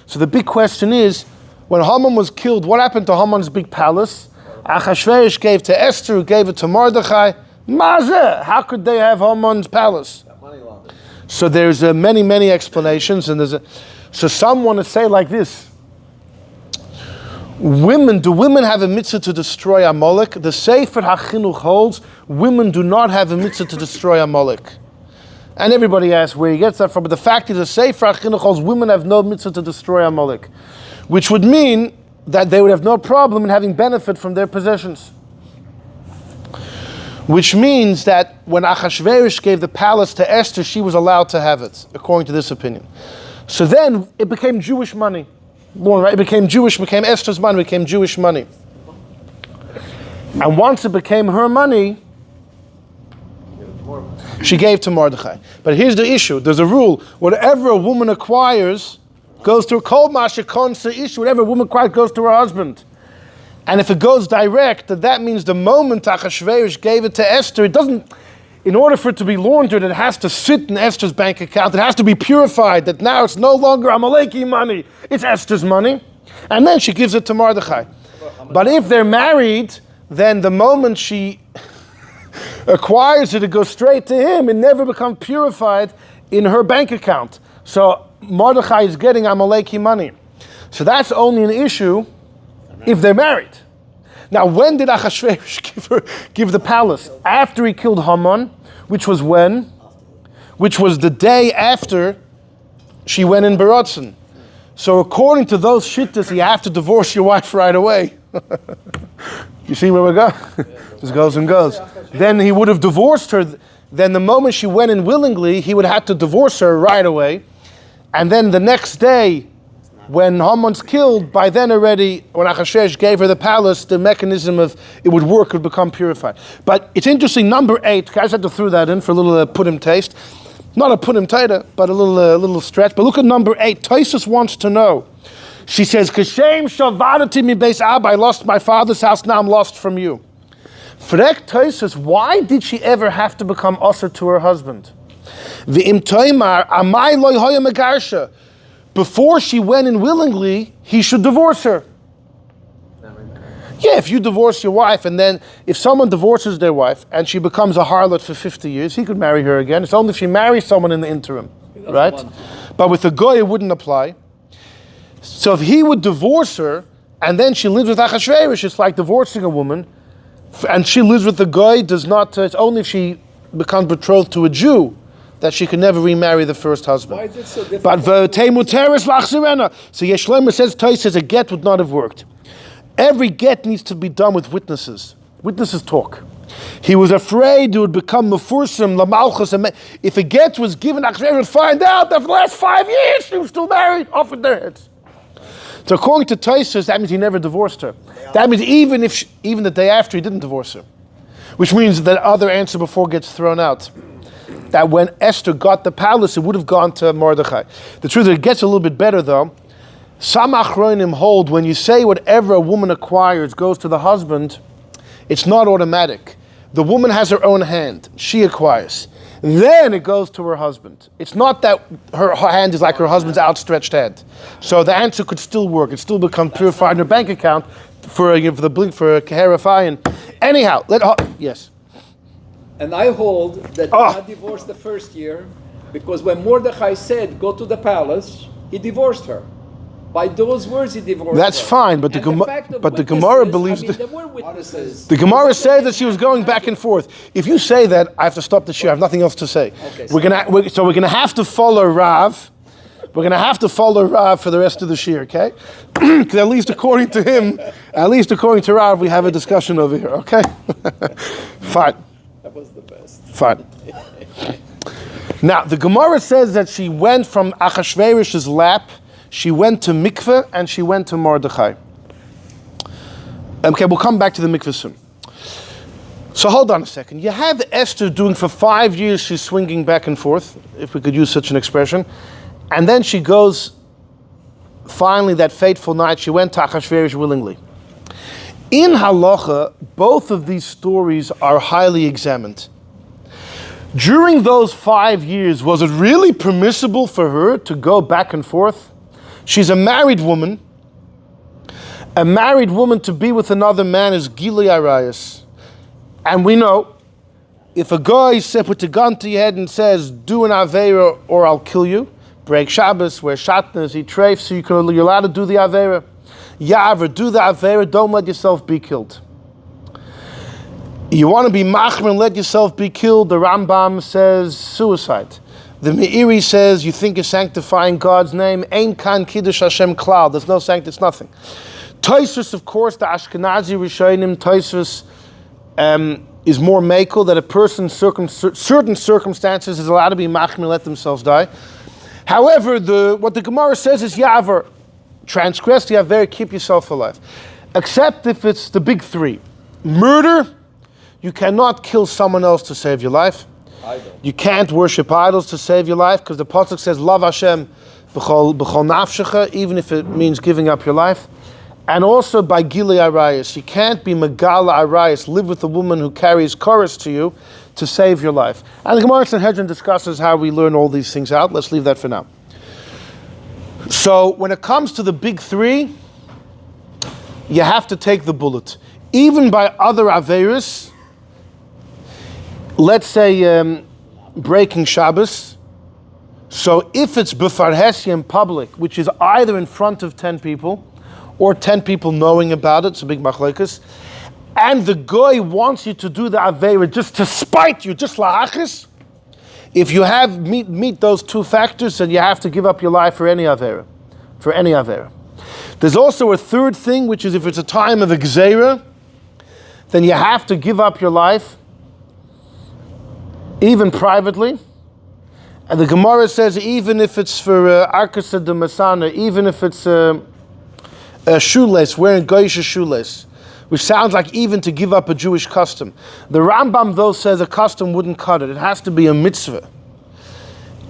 So the big question is, when Haman was killed, what happened to Haman's big palace? Achashverosh gave to Esther, who gave it to Mordechai. Mamzer, how could they have Haman's palace? So there's many explanations, and so some want to say like this: do women have a mitzvah to destroy Amalek? The Sefer HaChinuch holds women do not have a mitzvah to destroy Amalek. And everybody asks where he gets that from, but the fact is the Sefer HaChinuch holds women have no mitzvah to destroy Amalek, which would mean that they would have no problem in having benefit from their possessions. Which means that when Achashverosh gave the palace to Esther, she was allowed to have it, according to this opinion. So then it became Jewish money. It became Esther's money, it became Jewish money. And once it became her money, she gave to Mordechai. But here's the issue. There's a rule. Whatever a woman acquires goes to Kol Masha Konsa issue. Whatever a woman acquires goes to her husband. And if it goes direct, that means the moment Achashverosh gave it to Esther, it doesn't, in order for it to be laundered, it has to sit in Esther's bank account. It has to be purified, that now it's no longer Amaleki money, it's Esther's money. And then she gives it to Mordechai. But if they're married, then the moment she acquires it, it goes straight to him. It never becomes purified in her bank account. So Mordechai is getting Amaleki money. So that's only an issue if they're married. Now, when did Achashverosh give the palace? After he killed Haman, which was when? Which was the day after she went in Baratzen. So according to those shittas, you have to divorce your wife right away. You see where we go? Just goes and goes. Then he would have divorced her. Then the moment she went in willingly, he would have to divorce her right away. And then the next day, when Haman's killed, by then already, when Achashverosh gave her the palace, the mechanism of it would work, would become purified. But it's interesting, number 8, guys had to throw that in for a little putim taste. Not a putim tater, but a little stretch. But look at number 8. Taisus wants to know. She says, Kashem shavadati mi beis Abba, I lost my father's house, now I'm lost from you. Frek Taisus, why did she ever have to become usher to her husband? V'im toimar amai loy hoya megarsha. Before she went in willingly, he should divorce her. Yeah, if you divorce your wife, and then if someone divorces their wife and she becomes a harlot for 50 years, he could marry her again. It's only if she marries someone in the interim, right? But with the goy, it wouldn't apply. So if he would divorce her, and then she lives with Achashverosh, it's like divorcing a woman, and she lives with the goy, does not, it's only if she becomes betrothed to a Jew that she can never remarry the first husband. Why is it so difficult? But v'teimu teres lachzirena. So Yeshlomo says, Toy says a get would not have worked. Every get needs to be done with witnesses. Witnesses talk. He was afraid it would become mefursim lamalchus. If a get was given, Achashverosh would find out that for the last 5 years she was still married, off with their heads. So according to Tosfos, that means he never divorced her. That means even the day after he didn't divorce her, which means that other answer before gets thrown out. That when Esther got the palace, it would have gone to Mordechai. The truth is, it gets a little bit better though. Some achronim hold when you say whatever a woman acquires goes to the husband, it's not automatic. The woman has her own hand. She acquires. Then it goes to her husband. It's not that her hand is like her husband's outstretched hand. So the answer could still work. It still become purified in her bank account for the blink for a Kaherafayan. Anyhow, yes. And I hold that he not divorced the first year because when Mordechai said, go to the palace, he divorced her. By those words, he divorced That's her. fine, but the Gemara believes there were witnesses. the Gemara says that she was going back and forth. If you say that, I have to stop the shir. I have nothing else to say. Okay, we're gonna have to follow Rav. We're gonna have to follow Rav for the rest of the shir, okay? Because at least according to him, at least according to Rav, we have a discussion over here, okay? Fine. That was the best. Fine. Now the Gemara says that she went from Achashverosh's lap. She went to mikveh and she went to Mordechai. Okay, we'll come back to the mikveh soon. So hold on a second. You have Esther doing for 5 years, she's swinging back and forth, if we could use such an expression. And then she goes, finally that fateful night, she went to Achashverosh willingly. In halacha, both of these stories are highly examined. During those 5 years, was it really permissible for her to go back and forth? She's a married woman. A married woman to be with another man is Gilui Arayos. And we know, if a guy puts a gun to your head and says, do an Aveira or I'll kill you, break Shabbos, wear shatnez, eat treif, so you're allowed to do the Aveira. Yaver, do the Aveira, don't let yourself be killed. You want to be machmer and let yourself be killed, the Rambam says suicide. The Meiri says you think you're sanctifying God's name. Ein kan kiddush Hashem klal. There's no it's nothing. Tosfos, of course, the Ashkenazi Rishonim, Tosfos is more makel that a person certain circumstances is allowed to be machmir and let themselves die. However, what the Gemara says is yaver, transgress the aver, keep yourself alive. Except if it's the big three. Murder, you cannot kill someone else to save your life. You can't worship idols to save your life because the pasuk says, "Love Hashem b'chol nafshecha," even if it means giving up your life. And also by Gilui Arayos, you can't be Megala Arayos, live with a woman who carries chorus to you to save your life. And the Gemara Sanhedrin discusses how we learn all these things out. Let's leave that for now. So when it comes to the big three, you have to take the bullet. Even by other Averis, let's say breaking Shabbos. So if it's B'farhesi in public, which is either in front of 10 people, or 10 people knowing about it, it's a big machlokes, and the guy wants you to do the Aveira just to spite you, just la'achis, if you have meet those two factors, then you have to give up your life for any Aveira. For any Aveira. There's also a third thing, which is if it's a time of Gzeira, then you have to give up your life even privately. And the Gemara says even if it's for Arkasa de Masana, even if it's a shoelace, wearing Goyish shoelace, which sounds like even to give up a Jewish custom. The Rambam though says a custom wouldn't cut it. It has to be a mitzvah.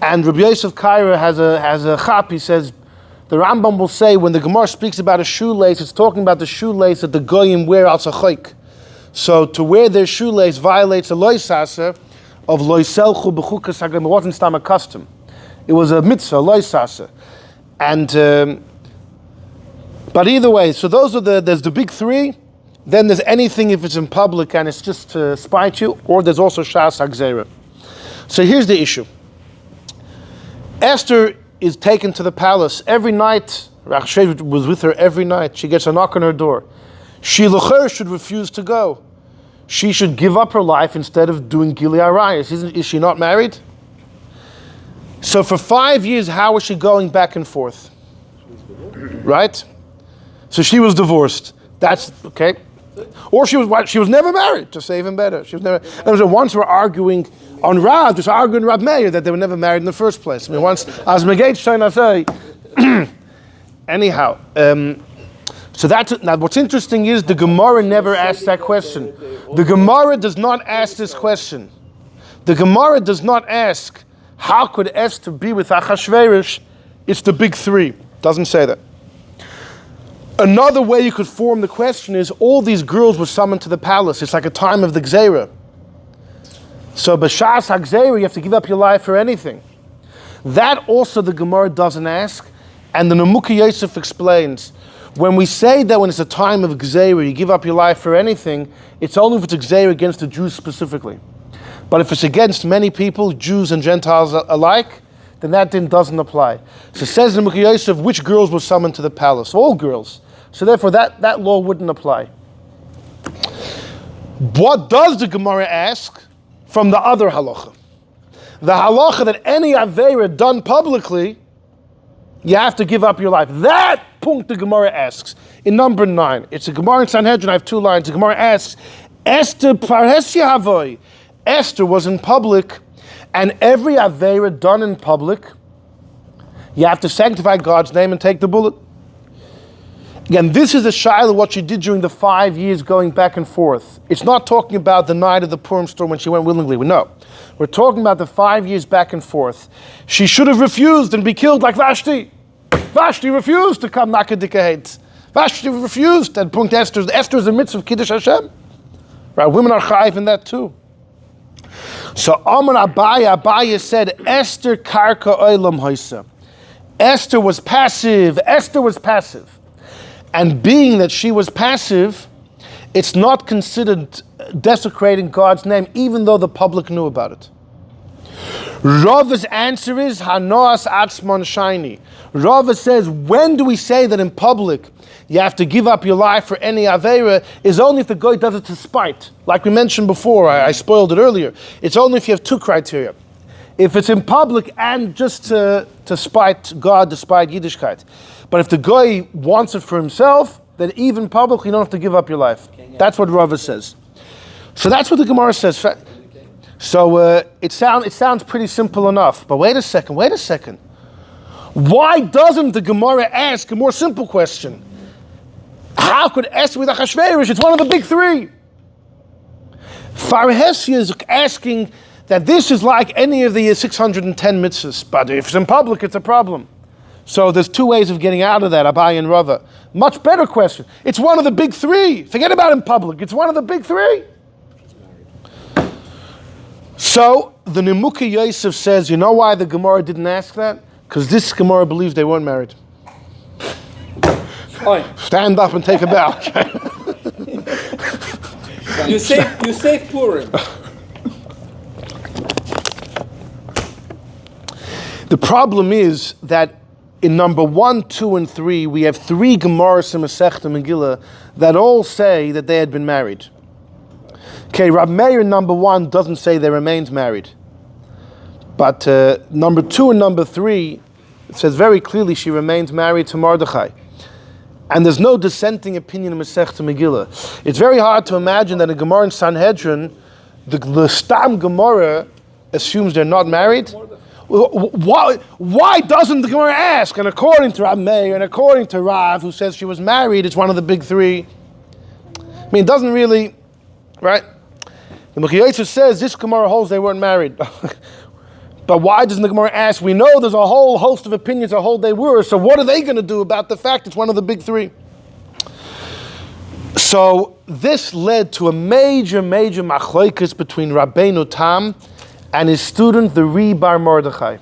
And Rabbi Yosef Kaira has a chap, he says, the Rambam will say when the Gemara speaks about a shoelace, it's talking about the shoelace that the Goyim wear al Sachoik. So to wear their shoelace violates a lois aser, of loiselchu b'chukas hagam. It wasn't stam a custom. It was a mitzvah, loisasa. And but either way, so there's the big three. Then there's anything if it's in public and it's just to spite you, or there's also shas hagzera. So here's the issue. Esther is taken to the palace every night. Achashverosh was with her every night. She gets a knock on her door. She l'cher should refuse to go. She should give up her life instead of doing Gili Arayos. Is she not married? So for 5 years, how was she going back and forth? Right? So she was divorced. That's okay. Or she was never married, to say even better. She was never. Once we're arguing on Rav, just arguing Rav Meir that they were never married in the first place. I mean, once as Megate trying to say. Anyhow, so that's now. What's interesting is the Gemara never asked that question. The Gemara does not ask this question. The Gemara does not ask how could Esther be with Achashverosh. It's the big three. Doesn't say that. Another way you could form the question is all these girls were summoned to the palace. It's like a time of the Gzeira. So b'shas ha'gzeira, you have to give up your life for anything. That also the Gemara doesn't ask, and the Nemuka Yosef explains. When we say that when it's a time of Gzeira, you give up your life for anything, it's only if it's a Gzeira against the Jews specifically. But if it's against many people, Jews and Gentiles alike, then that din doesn't apply. So it says in Nemuka Yosef which girls were summoned to the palace. All girls. So therefore that law wouldn't apply. What does the Gemara ask from the other halacha? The halacha that any aveira done publicly, you have to give up your life. That punkt the Gemara asks in number 9. It's a Gemara in Sanhedrin. I have 2 lines. The Gemara asks, Esther parhesia havoy. Esther was in public, and every aveira done in public, you have to sanctify God's name and take the bullet. Again, this is a shaila what she did during the 5 years going back and forth. It's not talking about the night of the Purim storm when she went willingly. No. We're talking about the 5 years back and forth. She should have refused and be killed like Vashti. Vashti refused to come Nakadikahet. Vashti refused. And punkt Esther is a mitzvah of Kiddush Hashem. Right? Women are chayiv in that too. So Amar Abaya said, Esther karka oilam hoisa. Esther was passive. Esther was passive. And being that she was passive, it's not considered desecrating God's name, even though the public knew about it. Rava's answer is Hanoas Atzmon Shiny. Rava says, when do we say that in public you have to give up your life for any Aveira, is only if the guy does it to spite. Like we mentioned before, I spoiled it earlier. It's only if you have 2 criteria. If it's in public and just to spite God, to spite Yiddishkeit. But if the guy wants it for himself, then even publicly you don't have to give up your life. That's what Rava says. So that's what the Gemara says. So it sounds pretty simple enough. But wait a second. Why doesn't the Gemara ask a more simple question? How could Esther with Achashverosh? It's one of the big 3. Farhesia is asking that this is like any of the 610 mitzvahs. But if it's in public, it's a problem. So there's 2 ways of getting out of that, Abai and Rava. Much better question. It's one of the big 3. Forget about in public. It's one of the big 3. So the Nemuka Yosef says, you know why the Gemara didn't ask that? Because this Gemara believes they weren't married. Stand up and take a bow. You save Purim. The problem is that in number 1, 2, and 3, we have 3 Gemaras in Masechta Megillah that all say that they had been married. Okay, Rab Meir number 1 doesn't say they remained married. But number 2 and number 3, it says very clearly she remains married to Mordechai. And there's no dissenting opinion in Masechta Megillah. It's very hard to imagine that in Gemara in Sanhedrin, the Stam Gemara assumes they're not married. Why doesn't the Gemara ask? And according to Rab Meir and according to Rav, who says she was married, it's one of the big 3. I mean, it doesn't really, right? The Nemuka Yosef says this Gemara holds they weren't married. But why doesn't the Gemara ask? We know there's a whole host of opinions that hold they were, so what are they going to do about the fact it's one of the big 3? So this led to a major machloikus between Rabbeinu Tam and his student, the Re Bar Mordechai.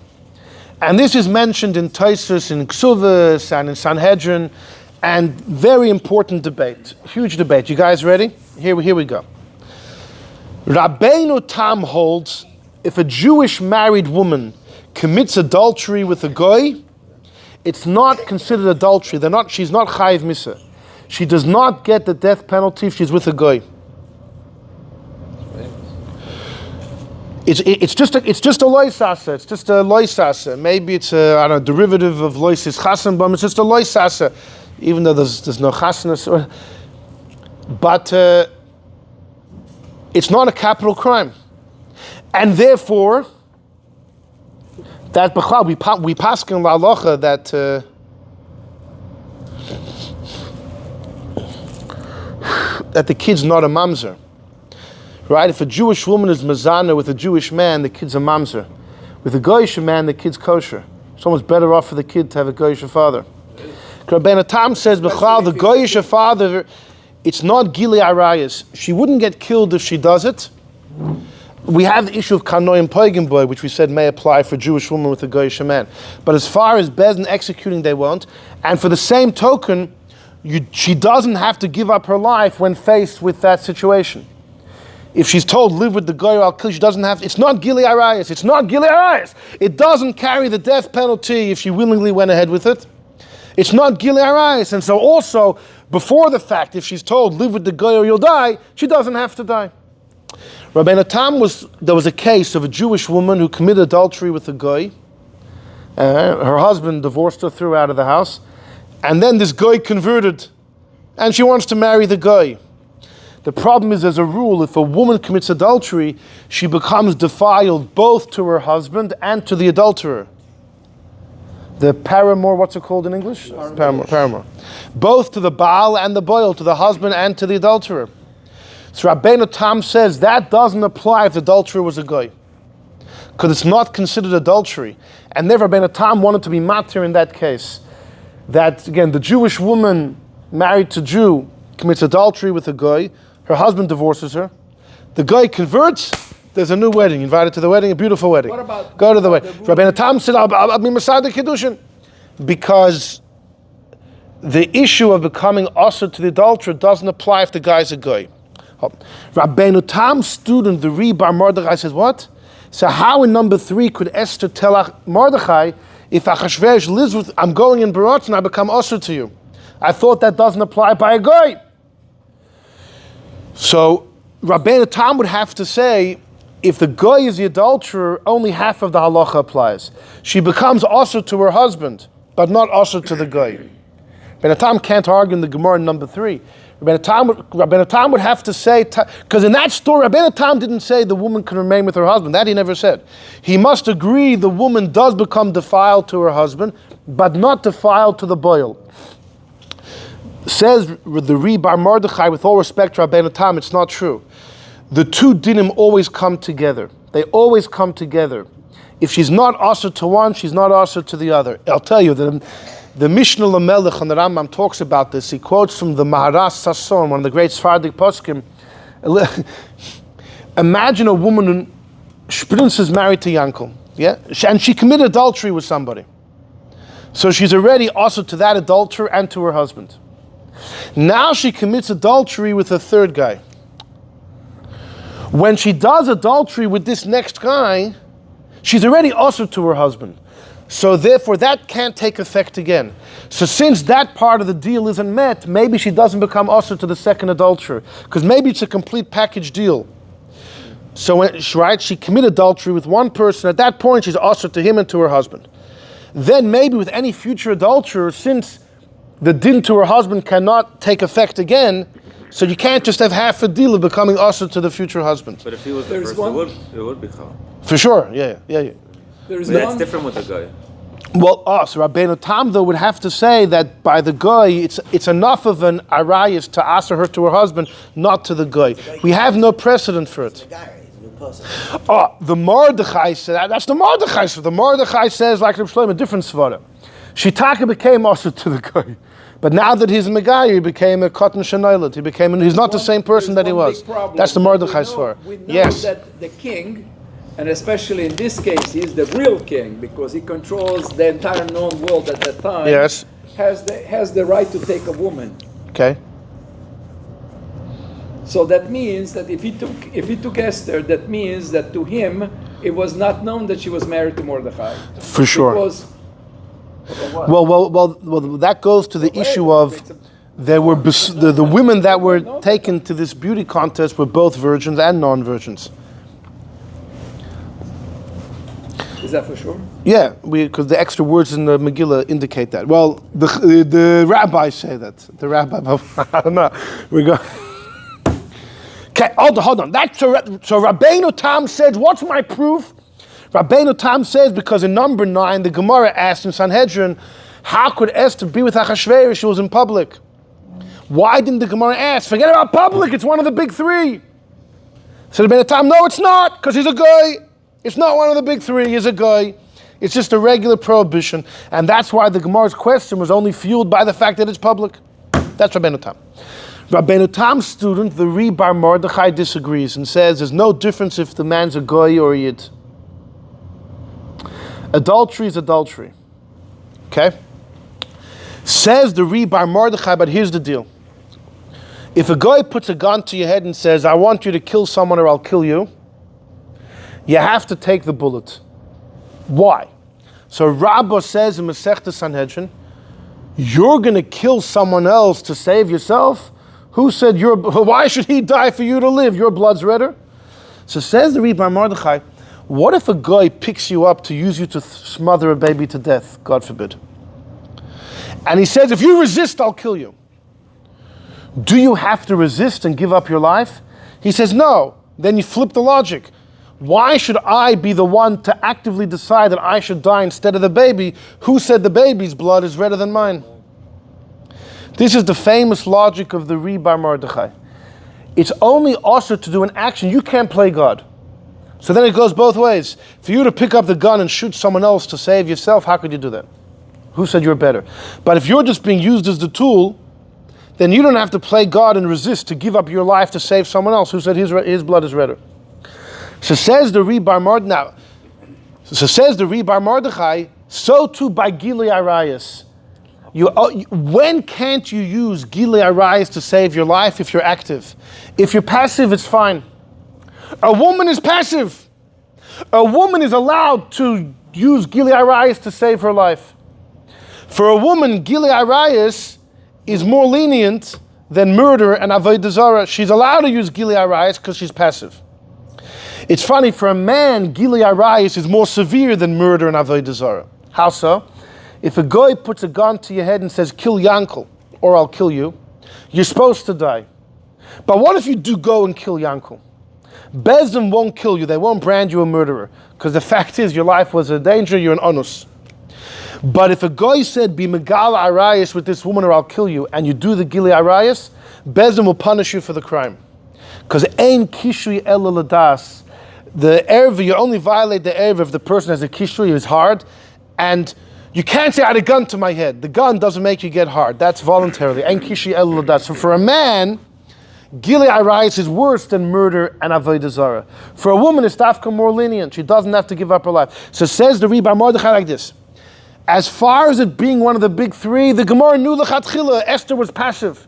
And this is mentioned in Tosfos, in Ksuvos, and in Sanhedrin, and very important debate, huge debate. You guys ready? Here we go. Rabbeinu Tam holds, if a Jewish married woman commits adultery with a goy, it's not considered adultery. She's not chayiv misa. She does not get the death penalty if she's with a goy. It's just a loisasa. It's just a loisasa. Maybe it's a derivative of loisis chasen, but it's just a loisasa, even though there's no chasenas. But it's not a capital crime, and therefore that we paskin in la'alocha that the kid's not a mamzer. Right? If a Jewish woman is mazana with a Jewish man, the kid's a mamzer. With a goyish man, the kid's kosher. It's almost better off for the kid to have a goyish father. Rabbeinu Tam says, B'chal, the goyish father, it's not gili arayas. She wouldn't get killed if she does it. We have the issue of kanoim poigim boy, which we said may apply for a Jewish woman with a goyish man. But as far as Bezdin executing, they won't. And for the same token, she doesn't have to give up her life when faced with that situation. If she's told, live with the goy or I'll kill you, she doesn't have to. It's not gili arayas. It's not gili arayas. It doesn't carry the death penalty if she willingly went ahead with it. It's not gili arayas. And so also, before the fact, if she's told, live with the goy or you'll die, she doesn't have to die. Rabbeinu Tam there was a case of a Jewish woman who committed adultery with a goy. Her husband divorced her, threw her out of the house. And then this goy converted. And she wants to marry the goy. The problem is, as a rule, if a woman commits adultery, she becomes defiled both to her husband and to the adulterer. The paramour, what's it called in English? Paramour. Both to the Baal and the Boil, to the husband and to the adulterer. So Rabbeinu Tam says that doesn't apply if the adulterer was a goy, because it's not considered adultery. And therefore Rabbeinu Tam wanted to be matir in that case. That, again, the Jewish woman married to Jew commits adultery with a goy, her husband divorces her, the guy converts, there's a new wedding, invited to the wedding, a beautiful wedding. What about go to the wedding? Rabbeinu Tam said, I'll be Masad Kiddushin. Because the issue of becoming usher to the adulterer doesn't apply if the guy's a guy. Rabbeinu Tam's student, the Re Bar Mordechai, says, what? So how in number 3 could Esther tell Mordechai, if Achashverosh lives with, I'm going in Barat and I become usher to you? I thought that doesn't apply by a guy. So Rabbeinu Tam would have to say, if the guy is the adulterer, only half of the halacha applies. She becomes usher to her husband, but not usher to the guy. Rabbeinu Tam can't argue in the Gemara in number 3. Rabbeinu Tam would have to say, because in that story, Rabbeinu Tam didn't say the woman can remain with her husband. That he never said. He must agree the woman does become defiled to her husband, but not defiled to the boil. Says the Re Bar Mordechai, with all respect to Rabbeinu Tam, it's not true. The two dinim always come together. They always come together. If she's not usher to one, she's not usher to the other. I'll tell you, the Mishnah Lamelech on the Rambam talks about this. He quotes from the Maharas Sasson, one of the great Sephardic poskim. Imagine a woman who Sprinz is married to Yankel, yeah, and she committed adultery with somebody. So she's already usher to that adulterer and to her husband. Now she commits adultery with a third guy. When she does adultery with this next guy, she's already usher to her husband. So therefore that can't take effect again. So since that part of the deal isn't met, maybe she doesn't become usher to the second adulterer, because maybe it's a complete package deal. So when she committed adultery with one person, at that point she's usher to him and to her husband. Then maybe with any future adulterer, since the din to her husband cannot take effect again, so you can't just have half a deal of becoming usher to the future husband. But if he was the first, it would be chal. For sure, yeah. That's different with the guy. Well, so Rabbeinu Tam though would have to say that by the guy, it's enough of an arayas to answer her to her husband, not to the guy. We have no precedent for it. The Mordechai said that's the Mordechai. So the Mordechai says, like Reb Shlomo, a different svara. Shitaka became usher to the guy, but now that he's a Megai, he became a cotton shenaylet. He's not the same person that he was. That's the Mordechai svara. We know yes. that the king And especially in this case, he's the real king because he controls the entire known world at that time. Yes. Has the right to take a woman. Okay. So that means that if he took Esther, that means that to him it was not known that she was married to Mordechai. For sure. Because Well, that goes to the issue of there were the women that were taken to this beauty contest were both virgins and non-virgins. is that for sure? Yeah, because the extra words in the Megillah indicate that. Well, the rabbis say that. The rabbi, I don't know. We go. Okay, hold on. So Rabbeinu Tam says, what's my proof? Rabbeinu Tam says, because in number 9, the Gemara asked in Sanhedrin, how could Esther be with Achashverosh? She was in public. Why didn't the Gemara ask? Forget about public, it's one of the big 3. So Rabbeinu Tam, no, it's not, because he's a guy. It's not one of the big 3, he's a guy. It's just a regular prohibition. And that's why the Gemara's question was only fueled by the fact that it's public. That's Rabbeinu Tam. Rabbeinu Tam's student, the Bar Mordechai, disagrees and says there's no difference if the man's a goy or a yid. Adultery is adultery. Okay? Says the Bar Mordechai, but here's the deal. If a guy puts a gun to your head and says, I want you to kill someone or I'll kill you, you have to take the bullet. Why? So Rabbah says in Masechta Sanhedrin, you're going to kill someone else to save yourself? Who said, why should he die for you to live? Your blood's redder? So says the Bar Mordechai, what if a guy picks you up to use you to smother a baby to death, God forbid? And he says, if you resist, I'll kill you. Do you have to resist and give up your life? He says, no. Then you flip the logic. Why should I be the one to actively decide that I should die instead of the baby? Who said the baby's blood is redder than mine? This is the famous logic of the Bar Mordechai. It's only also to do an action. You can't play God. So then it goes both ways. For you to pick up the gun and shoot someone else to save yourself, how could you do that? Who said you're better? But if you're just being used as the tool, then you don't have to play God and resist to give up your life to save someone else. Who said his blood is redder? So says the Bar Mordechai. So says the Bar Mordechai. So too by Gilui Arayos. When can't you use Gilui Arayos to save your life? If you're active. If you're passive, it's fine. A woman is passive. A woman is allowed to use Gilui Arayos to save her life. For a woman, Gilui Arayos is more lenient than murder and avodah zarah. She's allowed to use Gilui Arayos because she's passive. It's funny, for a man, Gilui Arayos is more severe than murder and avodah zarah. How so? If a guy puts a gun to your head and says, kill Yankel, or I'll kill you, you're supposed to die. But what if you do go and kill Yankel? Bezdin won't kill you, they won't brand you a murderer, because the fact is your life was a danger, you're an onus. But if a guy said, be Megal Arayos with this woman or I'll kill you, and you do the Gilui Arayos, Bezdin will punish you for the crime. Because Ein Kishui Ela Ladas, the erva, you only violate the erva if the person has a kishui, is hard, and you can't say I had a gun to my head. The gun doesn't make you get hard. That's voluntarily. Ein kishui ela ladas. So for a man, Gilui Arayos is worse than murder and avodah zarah. For a woman, it's dafka more lenient. She doesn't have to give up her life. So says the Bar Mordechai like this. As far as it being one of the big 3, the Gemara knew l'chatchila, Esther was passive.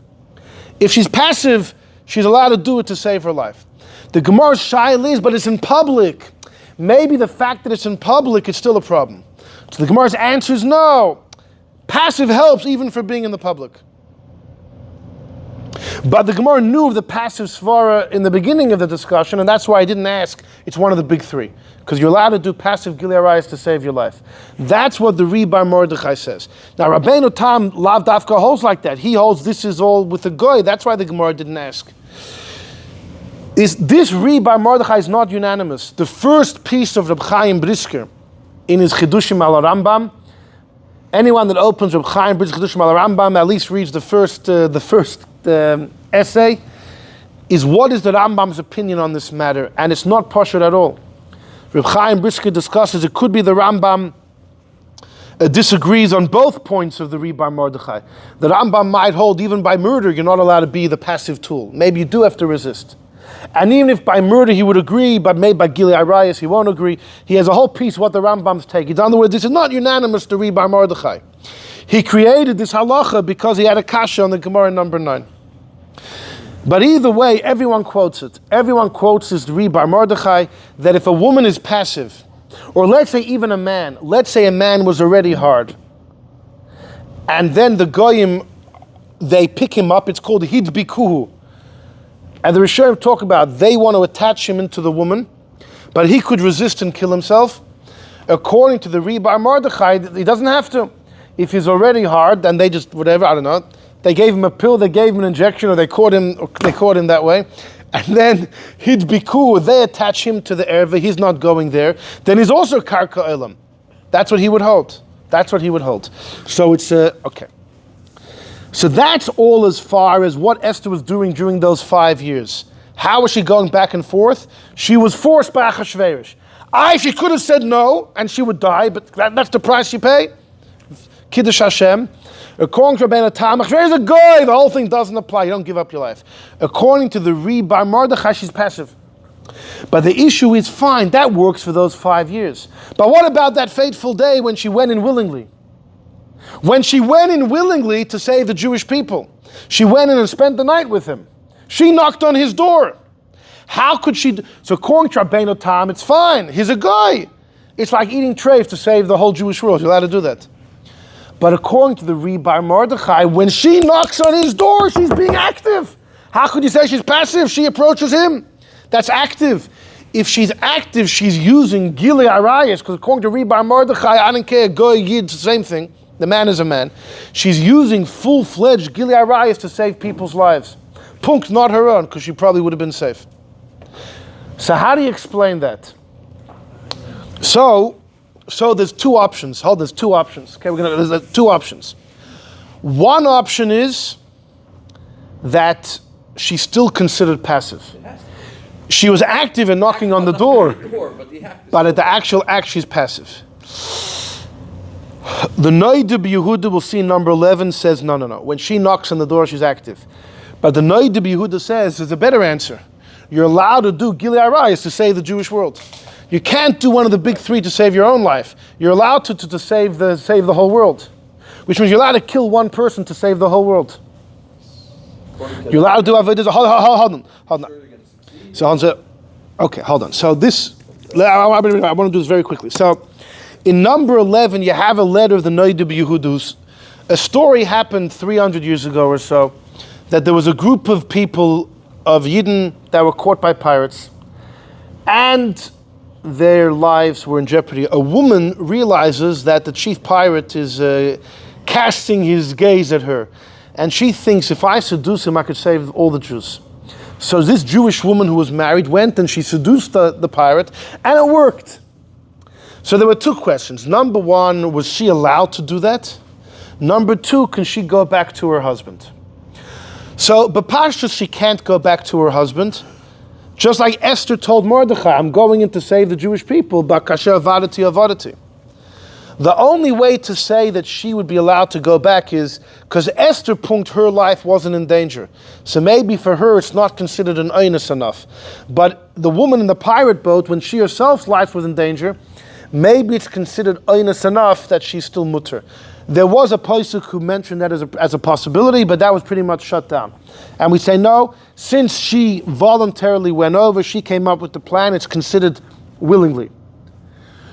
If she's passive, she's allowed to do it to save her life. The Gemara's shaila is, but it's in public. Maybe the fact that it's in public is still a problem. So the Gemara's answer is no. Passive helps even for being in the public. But the Gemara knew of the passive svara in the beginning of the discussion, and that's why I didn't ask. It's one of the big 3. Because you're allowed to do passive Gilui Arayos to save your life. That's what the Bar Mordechai says. Now Rabbeinu Tam Lav Dafka holds like that. He holds this is all with the goy. That's why the Gemara didn't ask. This Bar Mordechai is not unanimous. The first piece of Reb Chaim Brisker in his Chidushim al Rambam, anyone that opens Reb Chaim Brisker Chidushim al Rambam at least reads the first essay, is what is the Rambam's opinion on this matter, and it's not pashut at all. Reb Chaim Brisker discusses it could be the Rambam disagrees on both points of the Bar Mordechai. The Rambam might hold even by murder you're not allowed to be the passive tool. Maybe you do have to resist. And even if by murder he would agree, but maybe by Gilei Arayos he won't agree, he has a whole piece what the Rambams take. In other words, this is not unanimous to read by Mordechai. He created this halacha because he had a kasha on the Gemara number 9. But either way, everyone quotes it. Everyone quotes this read by Mordechai that if a woman is passive, or let's say even a man, let's say a man was already hard, and then the goyim, they pick him up, it's called hidbikuhu. And the Rishonim talk about they want to attach him into the woman, but he could resist and kill himself. According to the Rebbe Mordechai, he doesn't have to. If he's already hard, then they just, whatever, I don't know, they gave him a pill, they gave him an injection, or they caught him that way. And then hidbikuhu, they attach him to the erva, he's not going there. Then he's also karka elam. That's what he would hold. That's what he would hold. So it's, okay. So that's all as far as what Esther was doing during those 5 years. How was she going back and forth? She was forced by Achashverosh. She could have said no, and she would die, but that's the price she paid. Kiddush Hashem. According to Rabbeinu Tam, Achashverosh is a guy, the whole thing doesn't apply, you don't give up your life. According to the Rebbe Mordechai, she's passive. But the issue is, fine, that works for those 5 years. But what about that fateful day when she went in willingly? When she went in willingly to save the Jewish people, she went in and spent the night with him. She knocked on his door. How could she? So according to Rabbeinu Tam, it's fine. He's a guy. It's like eating treif to save the whole Jewish world. You're allowed to do that. But according to the Rebbe Mordechai, when she knocks on his door, she's being active. How could you say she's passive? She approaches him. That's active. If she's active, she's using Gilei Arayos, because according to Rebbe Mordechai, I don't care, goy, yid, it's the same thing. The man is a man. She's using full-fledged Gilei Arayos to save people's lives. Punk's not her own, because she probably would have been safe. So how do you explain that? So there's two options. There's two options. Okay, there's two options. One option is that she's still considered passive. She was active in knocking on the door, but at the actual act, she's passive. The Noida B'Yehuda, we'll see in number 11, says no. When she knocks on the door, she's active. But the Noida B'Yehuda says there's a better answer. You're allowed to do Gilei Arayos to save the Jewish world. You can't do one of the big three to save your own life. You're allowed to save the whole world, which means you're allowed to kill one person to save the whole world. You're allowed to do avodah. Hold on. So okay, hold on. So this, I want to do this very quickly. So in number 11, you have a letter of the Noida B'Yehuda. A story happened 300 years ago or so, that there was a group of people of Yidden that were caught by pirates, and their lives were in jeopardy. A woman realizes that the chief pirate is casting his gaze at her, and she thinks, if I seduce him, I could save all the Jews. So this Jewish woman who was married went and she seduced the pirate, and it worked. So there were two questions. Number one, was she allowed to do that? Number two, can she go back to her husband? So, B'Pashtus, she can't go back to her husband. Just like Esther told Mordechai, I'm going in to save the Jewish people, but kasher avadati avadati. The only way to say that she would be allowed to go back is because Esther punked her life wasn't in danger. So maybe for her it's not considered an einus enough. But the woman in the pirate boat, when she herself's life was in danger, maybe it's considered einus enough that she's still mutter. There was a posuk who mentioned that as a possibility, but that was pretty much shut down. And we say no, since she voluntarily went over, she came up with the plan, it's considered willingly.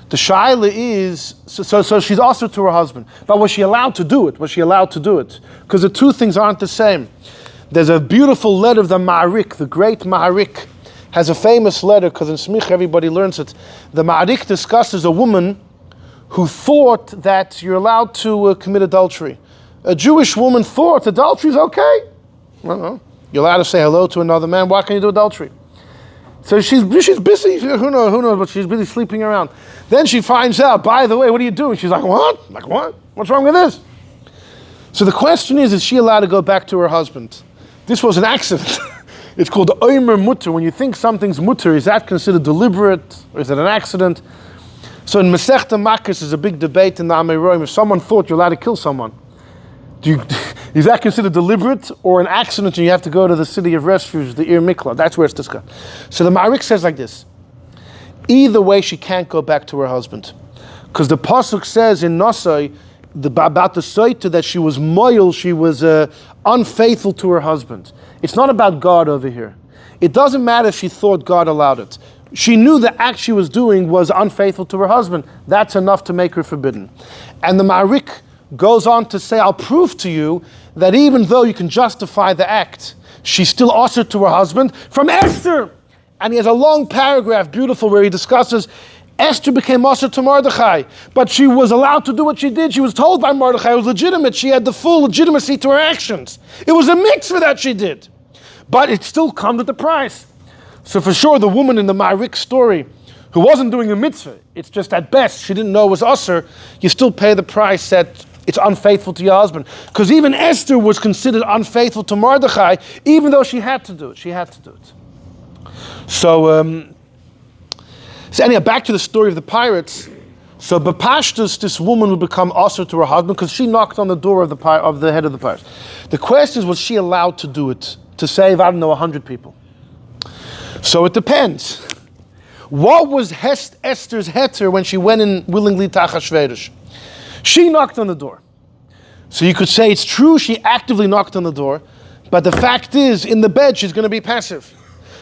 The shaila is, so she's also to her husband. But was she allowed to do it? Was she allowed to do it? Because the two things aren't the same. There's a beautiful letter of the Ma'arik, the great Ma'arik, has a famous letter, because in Smicha everybody learns it. The Ma'arik discusses a woman who thought that you're allowed to commit adultery. A Jewish woman thought adultery is okay. Well, you're allowed to say hello to another man. Why can't you do adultery? So she's busy. Who knows? But she's busy sleeping around. Then she finds out. By the way, what are you doing? She's like, what? Like what? What's wrong with this? So the question is she allowed to go back to her husband? This was an accident. It's called omer mutter. When you think something's mutter, is that considered deliberate or is it an accident? So in Masechta Makos, there's a big debate in the Amoraim. If someone thought you're allowed to kill someone, Is that considered deliberate or an accident and you have to go to the city of refuge, the Ir Mikla? That's where it's discussed. So the Ma'arik says like this. Either way, she can't go back to her husband. Because the Pasuk says in Nosai, about the Soita, that she was moil, she was unfaithful to her husband. It's not about God over here. It doesn't matter if she thought God allowed it. She knew the act she was doing was unfaithful to her husband. That's enough to make her forbidden. And the Ma'arik goes on to say, I'll prove to you that even though you can justify the act, she's still usher to her husband from Esther. And he has a long paragraph, beautiful, where he discusses Esther became usher to Mordechai, but she was allowed to do what she did. She was told by Mordechai it was legitimate. She had the full legitimacy to her actions. It was a mitzvah that she did, but it still comes at the price. So for sure, the woman in the Ma'arik story who wasn't doing a mitzvah, it's just at best she didn't know it was usher, you still pay the price that it's unfaithful to your husband. Because even Esther was considered unfaithful to Mordechai, even though she had to do it. She had to do it. So anyhow, back to the story of the pirates. So Bapashtus, this woman would become usher to her husband because she knocked on the door of the head of the pirates. The question is, was she allowed to do it to save, 100 people? So it depends. What was Esther's heter when she went in willingly to Achashverosh? She knocked on the door. So you could say it's true she actively knocked on the door, but the fact is, in the bed, she's going to be passive.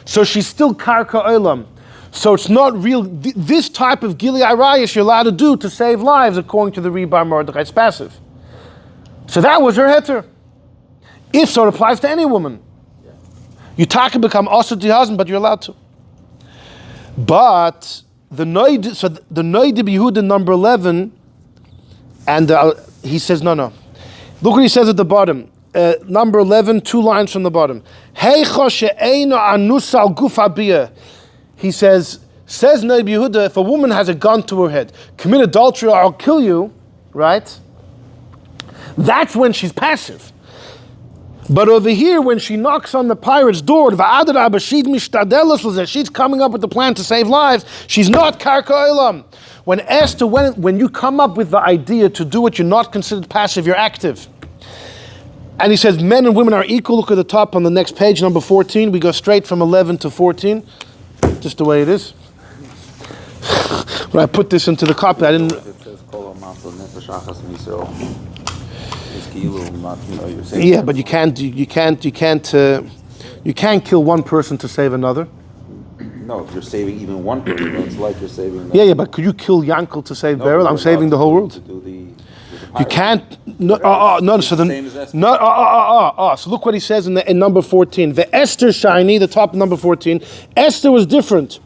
So she's still karka olam. So it's not real. This type of gili arayis you're allowed to do to save lives, according to the Rebar Mordechai. It's passive. So that was her heter. If so, it applies to any woman. You can become also to your husband, but you're allowed to. But the Noid Yehuda number 11, and he says no. Look what he says at the bottom. Number 11, 2 lines from the bottom. He says Noid Yehuda, if a woman has a gun to her head, commit adultery or I'll kill you, right? That's when she's passive. But over here, when she knocks on the pirate's door, she's coming up with the plan to save lives. She's not karka olam. When Esther, when you come up with the idea to do it, you're not considered passive, you're active. And he says men and women are equal. Look at the top on the next page, number 14. We go straight from 11 to 14. Just the way it is. When I put this into the copy, I didn't... Yeah, but you can't kill one person to save another. No, if you're saving even one person, it's like you're saving... Yeah, but could you kill Yankel to save Beryl? I'm saving the whole world. You can't... So look what he says in number 14. The Esther shiny, the top of number 14. Esther was different.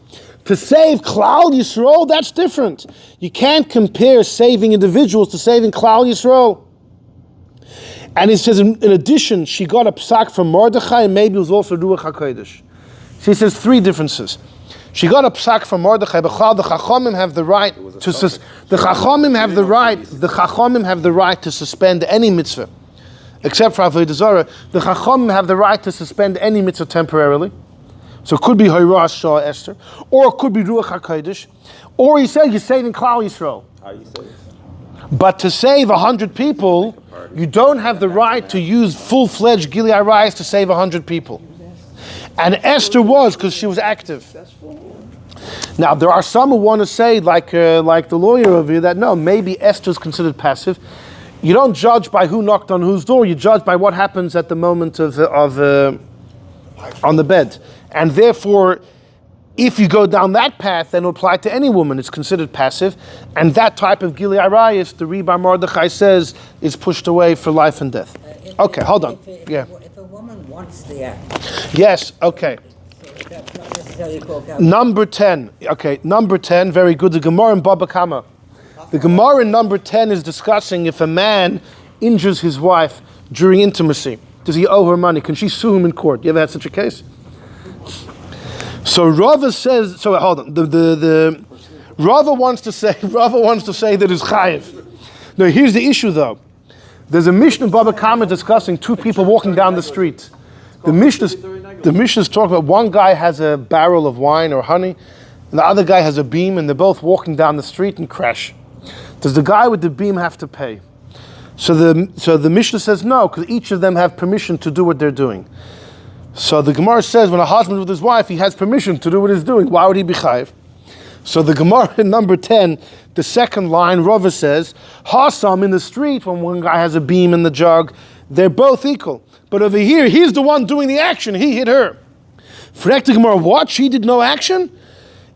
To save Klal Yisrael, that's different. You can't compare saving individuals to saving Klal Yisrael. And he says, in addition, she got a psak from Mordechai, and maybe it was also Ruach HaKodesh. So he says 3 differences. She got a psak from Mordechai, but the Chachamim have the right to the Chachamim have the right to suspend any mitzvah, except for Avodah Zarah. The Chachamim have the right to suspend any mitzvah temporarily. So it could be Hoyras Shah Esther, or it could be Ruach HaKodesh, or he said you're saving Klal Yisrael. How you say this? But to save 100 people, you don't have the right to use full-fledged Gili Arayis to save 100 people. And Esther was, because she was active. Now, there are some who want to say, like the lawyer over here, that no, maybe Esther's considered passive. You don't judge by who knocked on whose door, you judge by what happens at the moment of on the bed. And therefore, if you go down that path, then it'll apply to any woman. It's considered passive. And that type of Gili Arayis, the Rebar Mordechai says, is pushed away for life and death. Okay, hold on. If a woman wants the act. Yes, okay. So that's not necessarily called out. Number 10. Okay, number 10, very good. The Gemara in Baba Kama. The Gemara in number 10 is discussing if a man injures his wife during intimacy. Does he owe her money? Can she sue him in court? You ever had such a case? So Rava says. So hold on. The Rava wants to say that it's chayiv. Now here's the issue though. There's a Mishnah in Baba Kama discussing 2 people walking down the street. The Mishnah's talking about one guy has a barrel of wine or honey, and the other guy has a beam, and they're both walking down the street and crash. Does the guy with the beam have to pay? So the Mishnah says no, because each of them have permission to do what they're doing. So the Gemara says when a husband with his wife, he has permission to do what he's doing. Why would he be chayiv? So the Gemara in number 10, the second line, Rava says, Hasam in the street, when one guy has a beam in the jug, they're both equal. But over here, he's the one doing the action. He hit her. Frek the Gemara, what? She did no action?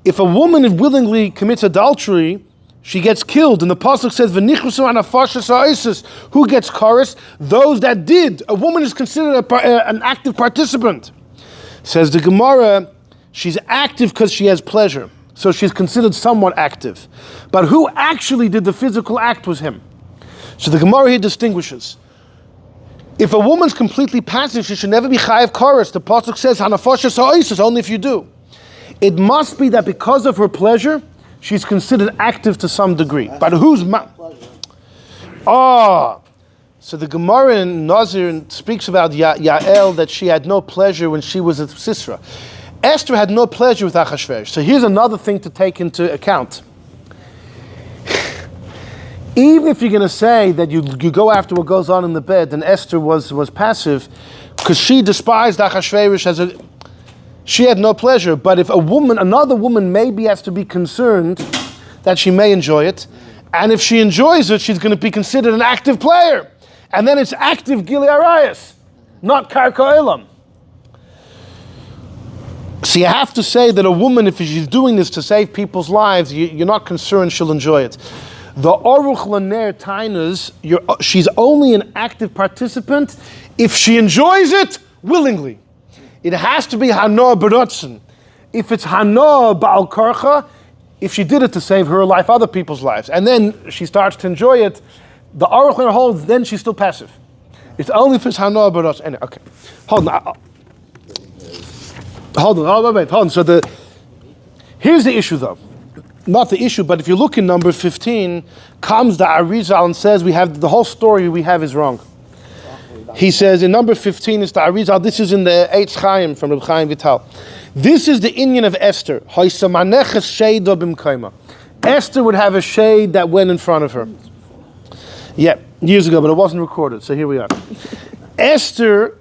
If a woman willingly commits adultery, she gets killed. And the pasuk says, "V'nichrusu anafashas ha'osis." Who gets chorus? Those that did. A woman is considered an active participant. Says the Gemara, she's active because she has pleasure. So she's considered somewhat active. But who actually did the physical act was him. So the Gemara here distinguishes. If a woman's completely passive, she should never be chayav chorus. The pasuk says, "Hanafashas ha'osis," only if you do. It must be that because of her pleasure, she's considered active to some degree. But who's so the Gemara in Nazir speaks about Yael that she had no pleasure when she was at Sisera. Esther had no pleasure with Achashverosh. So here's another thing to take into account. Even if you're going to say that you go after what goes on in the bed, then Esther was passive because she despised Achashverosh she had no pleasure. But if another woman maybe has to be concerned that she may enjoy it, and if she enjoys it, she's going to be considered an active player. And then it's active Gili Arayas, not Karka Elam. So you have to say that a woman, if she's doing this to save people's lives, you're not concerned she'll enjoy it. The Aruch Laner Tainas, she's only an active participant if she enjoys it willingly. It has to be Hanoah B'rotzen. If it's Hanoah Ba'al Karcha, if she did it to save her life, other people's lives, and then she starts to enjoy it, the Aruch Laner holds, then she's still passive. It's only if it's Hanoah B'rotzen. Anyway, okay. Hold on. So here's the issue though. Not the issue, but if you look in number 15, comes the Arizal and says the whole story we have is wrong. He says in number 15 is the Arizal, this is in the Eitz Chaim from Reb Chaim Vital. This is the Inyan of Esther. Esther would have a shade that went in front of her. Yeah, years ago, but it wasn't recorded, so here we are. Esther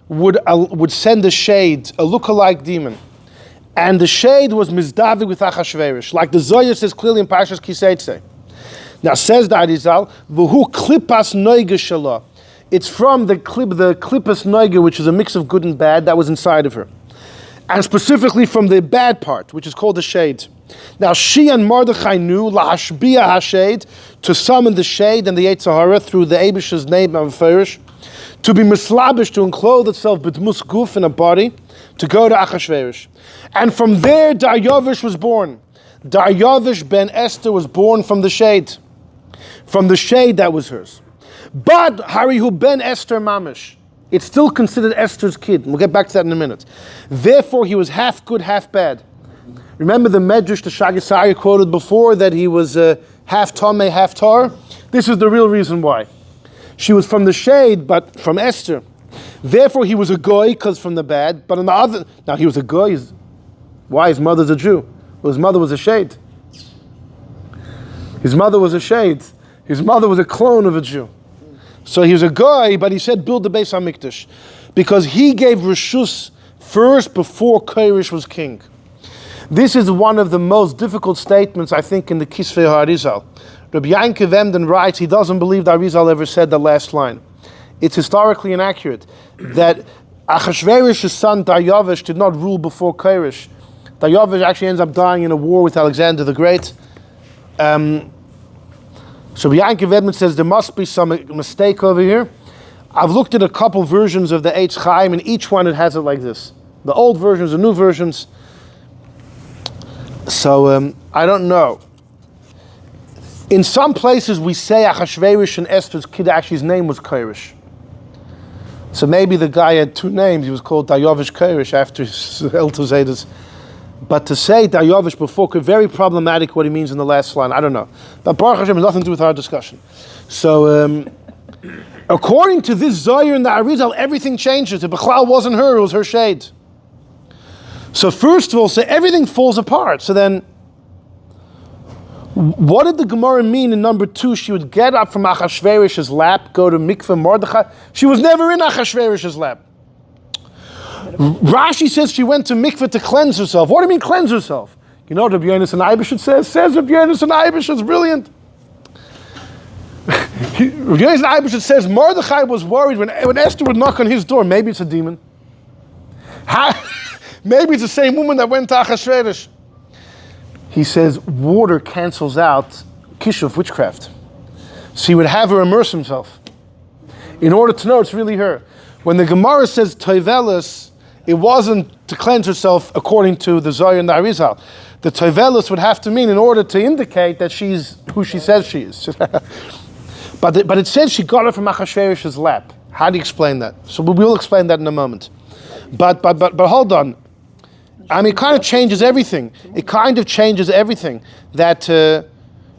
would send a shade, a lookalike demon. And the shade was mizdavik with Achashverosh, like the Zohar says clearly in Parshas Kiseitze. Now says the Arizal, v'hu klipas noiga shala. It's from the klipas noiga, which is a mix of good and bad that was inside of her, and specifically from the bad part, which is called the shade. Now she and Mordechai knew lahashbia hashade, to summon the shade and the Yetzer Hara through the Eibish's name Achashverosh, to be mislabish, to enclose itself b'dmus guf in a body, to go to Achashverosh. And from there, Darius was born. Darius ben Esther was born from the shade. From the shade that was hers. But Harihu ben Esther mamish. It's still considered Esther's kid. We'll get back to that in a minute. Therefore, he was half good, half bad. Remember the Medrash the Shagasari quoted before that he was half Tomei, half Tar? This is the real reason why. She was from the shade, but from Esther. Therefore, he was a goy because from the bad. But on the other, now he was a goy. Why? His mother's a Jew. Well, his mother was a shade. His mother was a shade. His mother was a clone of a Jew. So he was a goy, but he said build the Beis HaMikdash because he gave Rishus first before Coercion was king. This is one of the most difficult statements, I think, in the Kisvei HaArizal. Rabbi Yankov Emden writes he doesn't believe that Arizal ever said the last line. It's historically inaccurate that Achashverosh's son Darius did not rule before Coercion. Darius actually ends up dying in a war with Alexander the Great. So Yankov Edmund says there must be some mistake over here. I've looked at a couple versions of the Eitz Chaim, and each one it has it like this. The old versions, the new versions. So I don't know. In some places we say Achashverosh and Esther's kid, actually his name was Coercion. So maybe the guy had two names. He was called Darius Coercion after his elder Zaydas. But to say Darius before, very problematic what he means in the last line. I don't know. But Baruch Hashem has nothing to do with our discussion. So according to this Zohar and the Arizal, everything changes. The Bechlal wasn't her, it was her shade. So first of all, everything falls apart. So then, What did the Gemara mean in number 2? She would get up from Achashverosh's lap, go to mikveh Mordechai. She was never in Achashverosh's lap. Rashi says she went to mikveh to cleanse herself. What do you mean cleanse herself? You know what Rabbi Yonasan Eibeshut says? Says Rabbi Yonasan Eibeshut, it's brilliant. Rabbi Yonasan Eibeshut says Mordechai was worried when Esther would knock on his door. Maybe it's a demon. Maybe it's the same woman that went to Achashverosh. He says water cancels out kishuv, witchcraft. So he would have her immerse himself in order to know it's really her. When the Gemara says toivelis, it wasn't to cleanse herself according to the Zohar and the Arizal. The toivelis would have to mean in order to indicate that she's who she says she is. But it says she got it from Achashverosh's lap. How do you explain that? So we'll explain that in a moment. But hold on. I mean, it kind of changes everything. It kind of changes everything. That,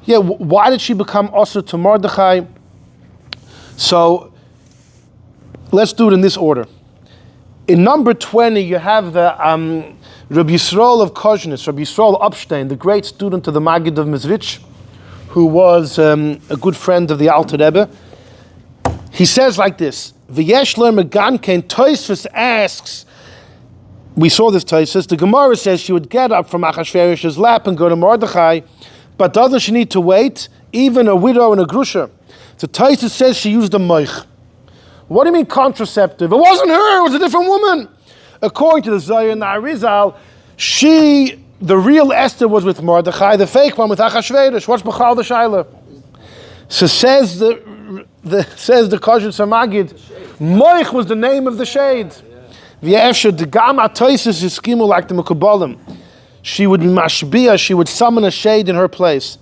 why did she become also to Mordechai? So, let's do it in this order. In number 20, you have the Rabbi Yisrael of Kozhnitz, Rabbi Yisrael Upstein, the great student of the Maggid of Mezrich, who was a good friend of the Alter Rebbe. He says like this, V'yesh ler meganken, Tosfos asks, we saw this Tosfos, the Gemara says she would get up from Achashverosh's lap and go to Mordechai, but doesn't she need to wait? Even a widow and a grusha. So Tosfos says she used a moich. What do you mean contraceptive? It wasn't her, it was a different woman. According to the Zohar and the Arizal, the real Esther was with Mordechai, the fake one with Achashverosh. What's B'chal the Shaila? So says the Coercion Samagid, moich was the name of the shade. V'yefshe degam atoises yiskimu like the Mekubalim. She would be mashbia, she would summon a shade in her place.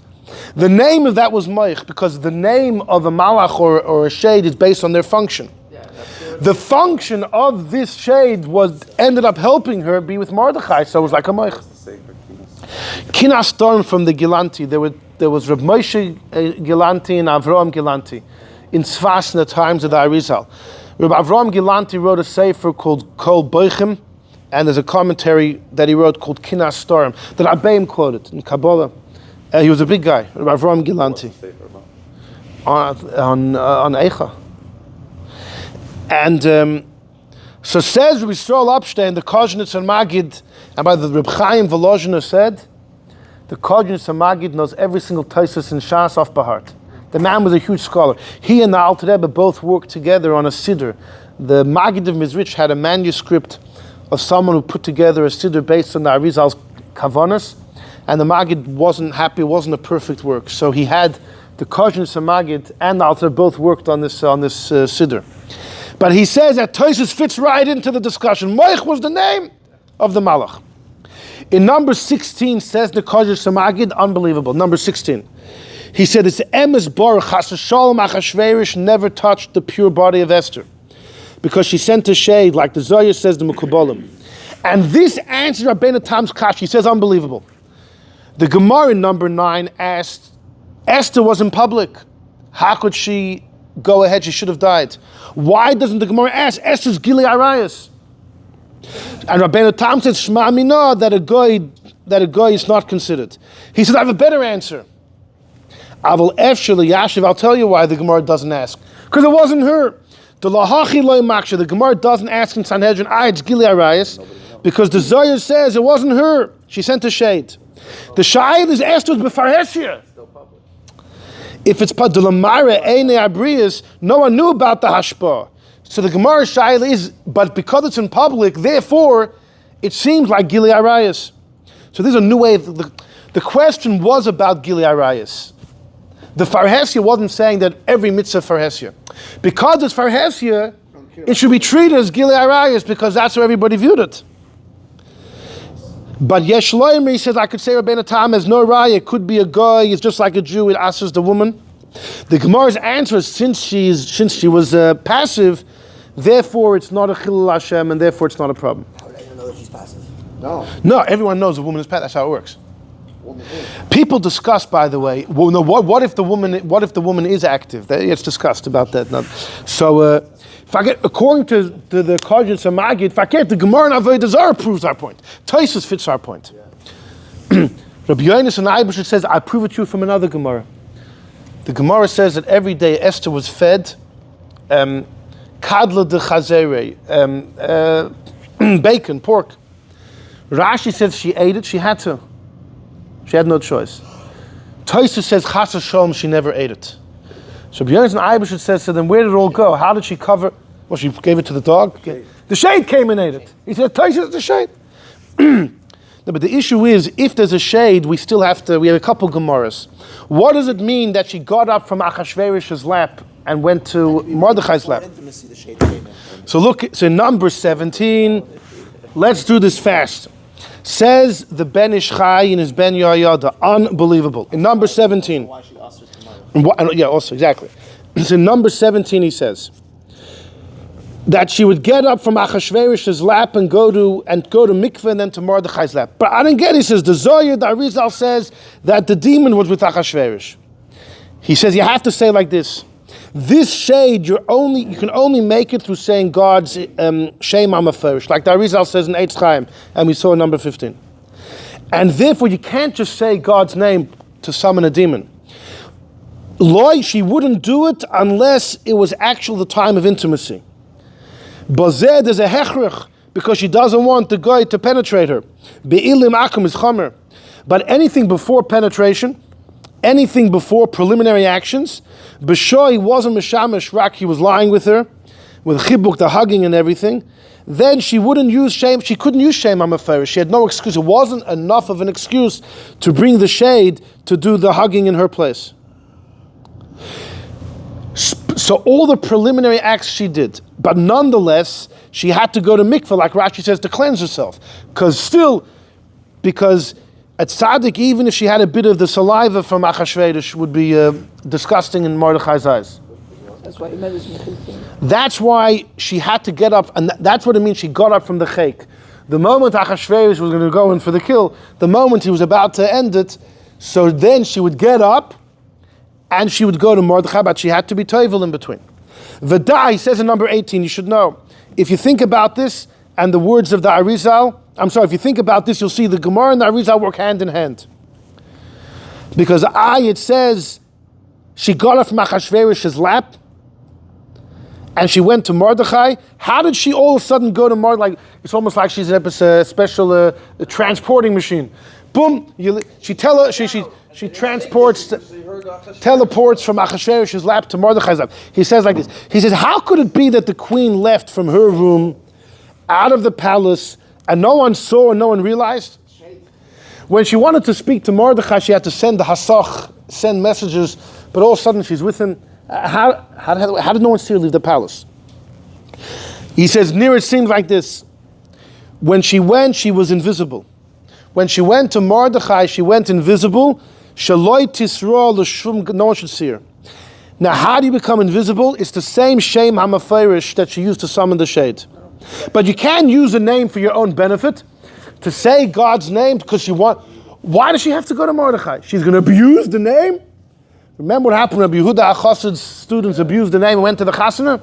The name of that was moich because the name of a malach or a shade is based on their function. The function of this shade ended up helping her be with Mordechai, so it was like a moich. Kinas Storm from the Gilanti. There was Reb Moshe Gilanti and Avraham Gilanti in Tzfas in the times of the Arizal. Reb Avraham Gilanti wrote a sefer called Kol Boichem, and there's a commentary that he wrote called Kinas Storm that Abbeim quoted in Kabbalah. He was a big guy, Reb Avraham Gilanti, on Eicha. And so says Rabbi Yisrael Upstein, the Kozhnitz and Magid, and by the Reb Chaim Volozhiner said, the Kozhnitz and Magid knows every single Tosfos in Shas off by heart. The man was a huge scholar. He and the Alter Rebbe both worked together on a siddur. The Maggid of Mezrich had a manuscript of someone who put together a siddur based on the Arizal's Kavanas, and the Maggid wasn't happy, it wasn't a perfect work. So he had the Kozhnitz and Magid and the Alter Rebbe both worked on this siddur. But he says that Tosfos fits right into the discussion. Moich was the name of the Malach. In number 16 says the Kozhnitz and Magid, unbelievable. Number 16. He said it's emes bar chas v'shalom Achashverosh never touched the pure body of Esther because she sent a shade, like the Zohar says, the Mekubalim. And this answered Rabbeinu Tam's kash. He says unbelievable. The Gemara in number 9 asked, Esther was in public. How could she go ahead? She should have died. Why doesn't the Gemara ask Esther's Gili Arayas? And Rabbeinu Tam said Shema Mina that a goy is not considered. He said I have a better answer. I'll tell you why the Gemara doesn't ask. Because it wasn't her. The Gemara doesn't ask in Sanhedrin, it's Gili Arayas, because the Zohar says it wasn't her. She sent a shade. The shayid is Esther's Befarhesia. If it's Padulamara Eine Abrius, no one knew about the Hashpah. So the Gemara shayid is, but because it's in public, therefore, it seems like Gili Arayas. So there's a new way. The question was about Gili Arayas. The Farhesia wasn't saying that every mitzvah Farhesia. Because it's Farhesia, it should be treated as Gili Arayas because that's how everybody viewed it. But Yesh Loimer, he says, I could say Rabbeinu Tam has no raya, it could be a guy, it's just like a Jew, it asks the woman. The Gemara's answer is since she was passive, therefore it's not a Chilul Hashem and therefore it's not a problem. How would I know that she's passive? No, everyone knows a woman is passive, that's how it works. People discuss, by the way, well, no, what if the woman is active? It's discussed about that. So, according to the Kozhnitz and Magid, the Gemara and Avodah Zarah proves our point. Tosfos fits our point. Rabbi Yonasan Eibusher says, I prove it to you from another Gemara. The Gemara says that every day Esther was fed kadla de chazere, bacon, pork. Rashi says she ate it, she had to. She had no choice. Tosfos says chas v'sholom, she never ate it. So Rabbi Yonasan Eibusher says, so then where did it all go? How did she cover? Well, she gave it to the dog. The shade came and ate it. He said, Tosfos, the shade. No, but the issue is, if there's a shade, we have a couple Gemaras. What does it mean that she got up from Achashverosh's lap and went to Mordechai's lap? So look, so in number 17, let's do this fast. Says the Ben Ish Chai in his Ben Yoyada, unbelievable. In number 17. Yeah, also, exactly. So in number 17 he says that she would get up from Achashverosh's lap and go to mikveh and then to Mordechai's lap. But I didn't get it. He says the Zohar, the Arizal says that the demon was with Achashverosh. He says you have to say like this. This shade you can only make it through saying God's Shem Amaferish, like the Arizal says in Eitz Chaim, and we saw in number 15. And therefore you can't just say God's name to summon a demon. She wouldn't do it unless it was actually the time of intimacy. Bazeh, there's a hechrich, because she doesn't want the guy to penetrate her. Be'ilim akum is chamer. But anything before penetration, anything before preliminary actions, B'shoy wasn't mishamish rak, he was lying with her, with chibuk, the hugging and everything, then she wouldn't use shame, she couldn't use shame amaferish. She had no excuse. It wasn't enough of an excuse to bring the shade to do the hugging in her place. So all the preliminary acts she did, but nonetheless, she had to go to mikveh, like Rashi says, to cleanse herself. Because at tzaddik, even if she had a bit of the saliva from Achashverosh, would be disgusting in Mordechai's eyes. That's why That's why she had to get up, and that's what it means she got up from the chayk. The moment Achashverosh was going to go in for the kill, the moment he was about to end it, so then she would get up, and she would go to Mordechai, but she had to be toivel in between. V'da, he says in number 18, you should know, if you think about this, and the words of the Arizal, if you think about this, you'll see the Gemara and the Arizal work hand in hand. Because it says, she got up from Achashverosh's lap, and she went to Mordechai. How did she all of a sudden go to Mordechai? Like, it's almost like she's a special transporting machine. Boom, she transports, teleports from Achashverosh's lap to Mordechai's lap. He says like this. He says, how could it be that the queen left from her room out of the palace and no one saw and no one realized? When she wanted to speak to Mordechai, she had to send the hasach, send messages, but all of a sudden she's with him. How did no one see her leave the palace? He says, near it seems like this. When she went, she was invisible. When she went to Mordechai, she went invisible. Shaloi tisra l'shum, no one should see her. Now, how do you become invisible? It's the same shame hamaferish that she used to summon the shade. But you can use a name for your own benefit, to say God's name because she wants. Why does she have to go to Mordechai? She's going to abuse the name? Remember what happened when Yehuda Achash's students abused the name and went to the chasana?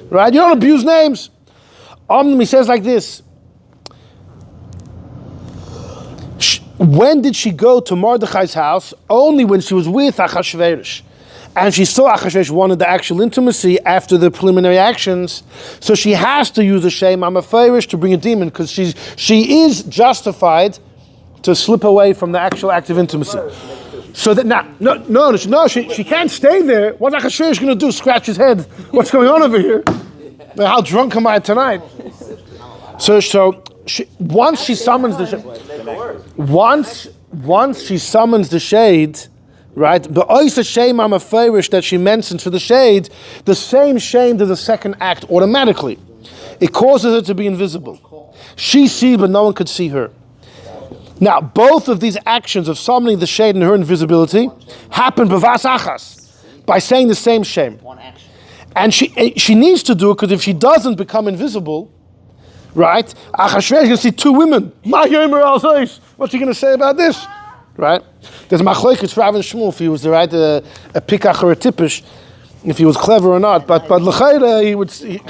Right? You don't abuse names. He says like this. When did she go to Mordechai's house? Only when she was with Achashverosh. And she saw Achashverosh wanted the actual intimacy after the preliminary actions. So she has to use a shame Amaferish to bring a demon, because she is justified to slip away from the actual act of intimacy. So that no, she can't stay there. What's Achashverosh going to do? Scratch his head? What's going on over here? How drunk am I tonight? Once she summons the shade, right? The oisa shame amaferish that she mentions for the shade, the same shame to the second act automatically. It causes her to be invisible. She sees, but no one could see her. Now, both of these actions of summoning the shade and her invisibility happen b'vas achas, by saying the same shame. And she needs to do it, because if she doesn't become invisible, right? Achashverosh is going to see two women. What's she going to say about this? Right? There's machlokes Rav and Shmuel if he was a pikach or a tippish, if he was clever or not. But l'chayra, he would see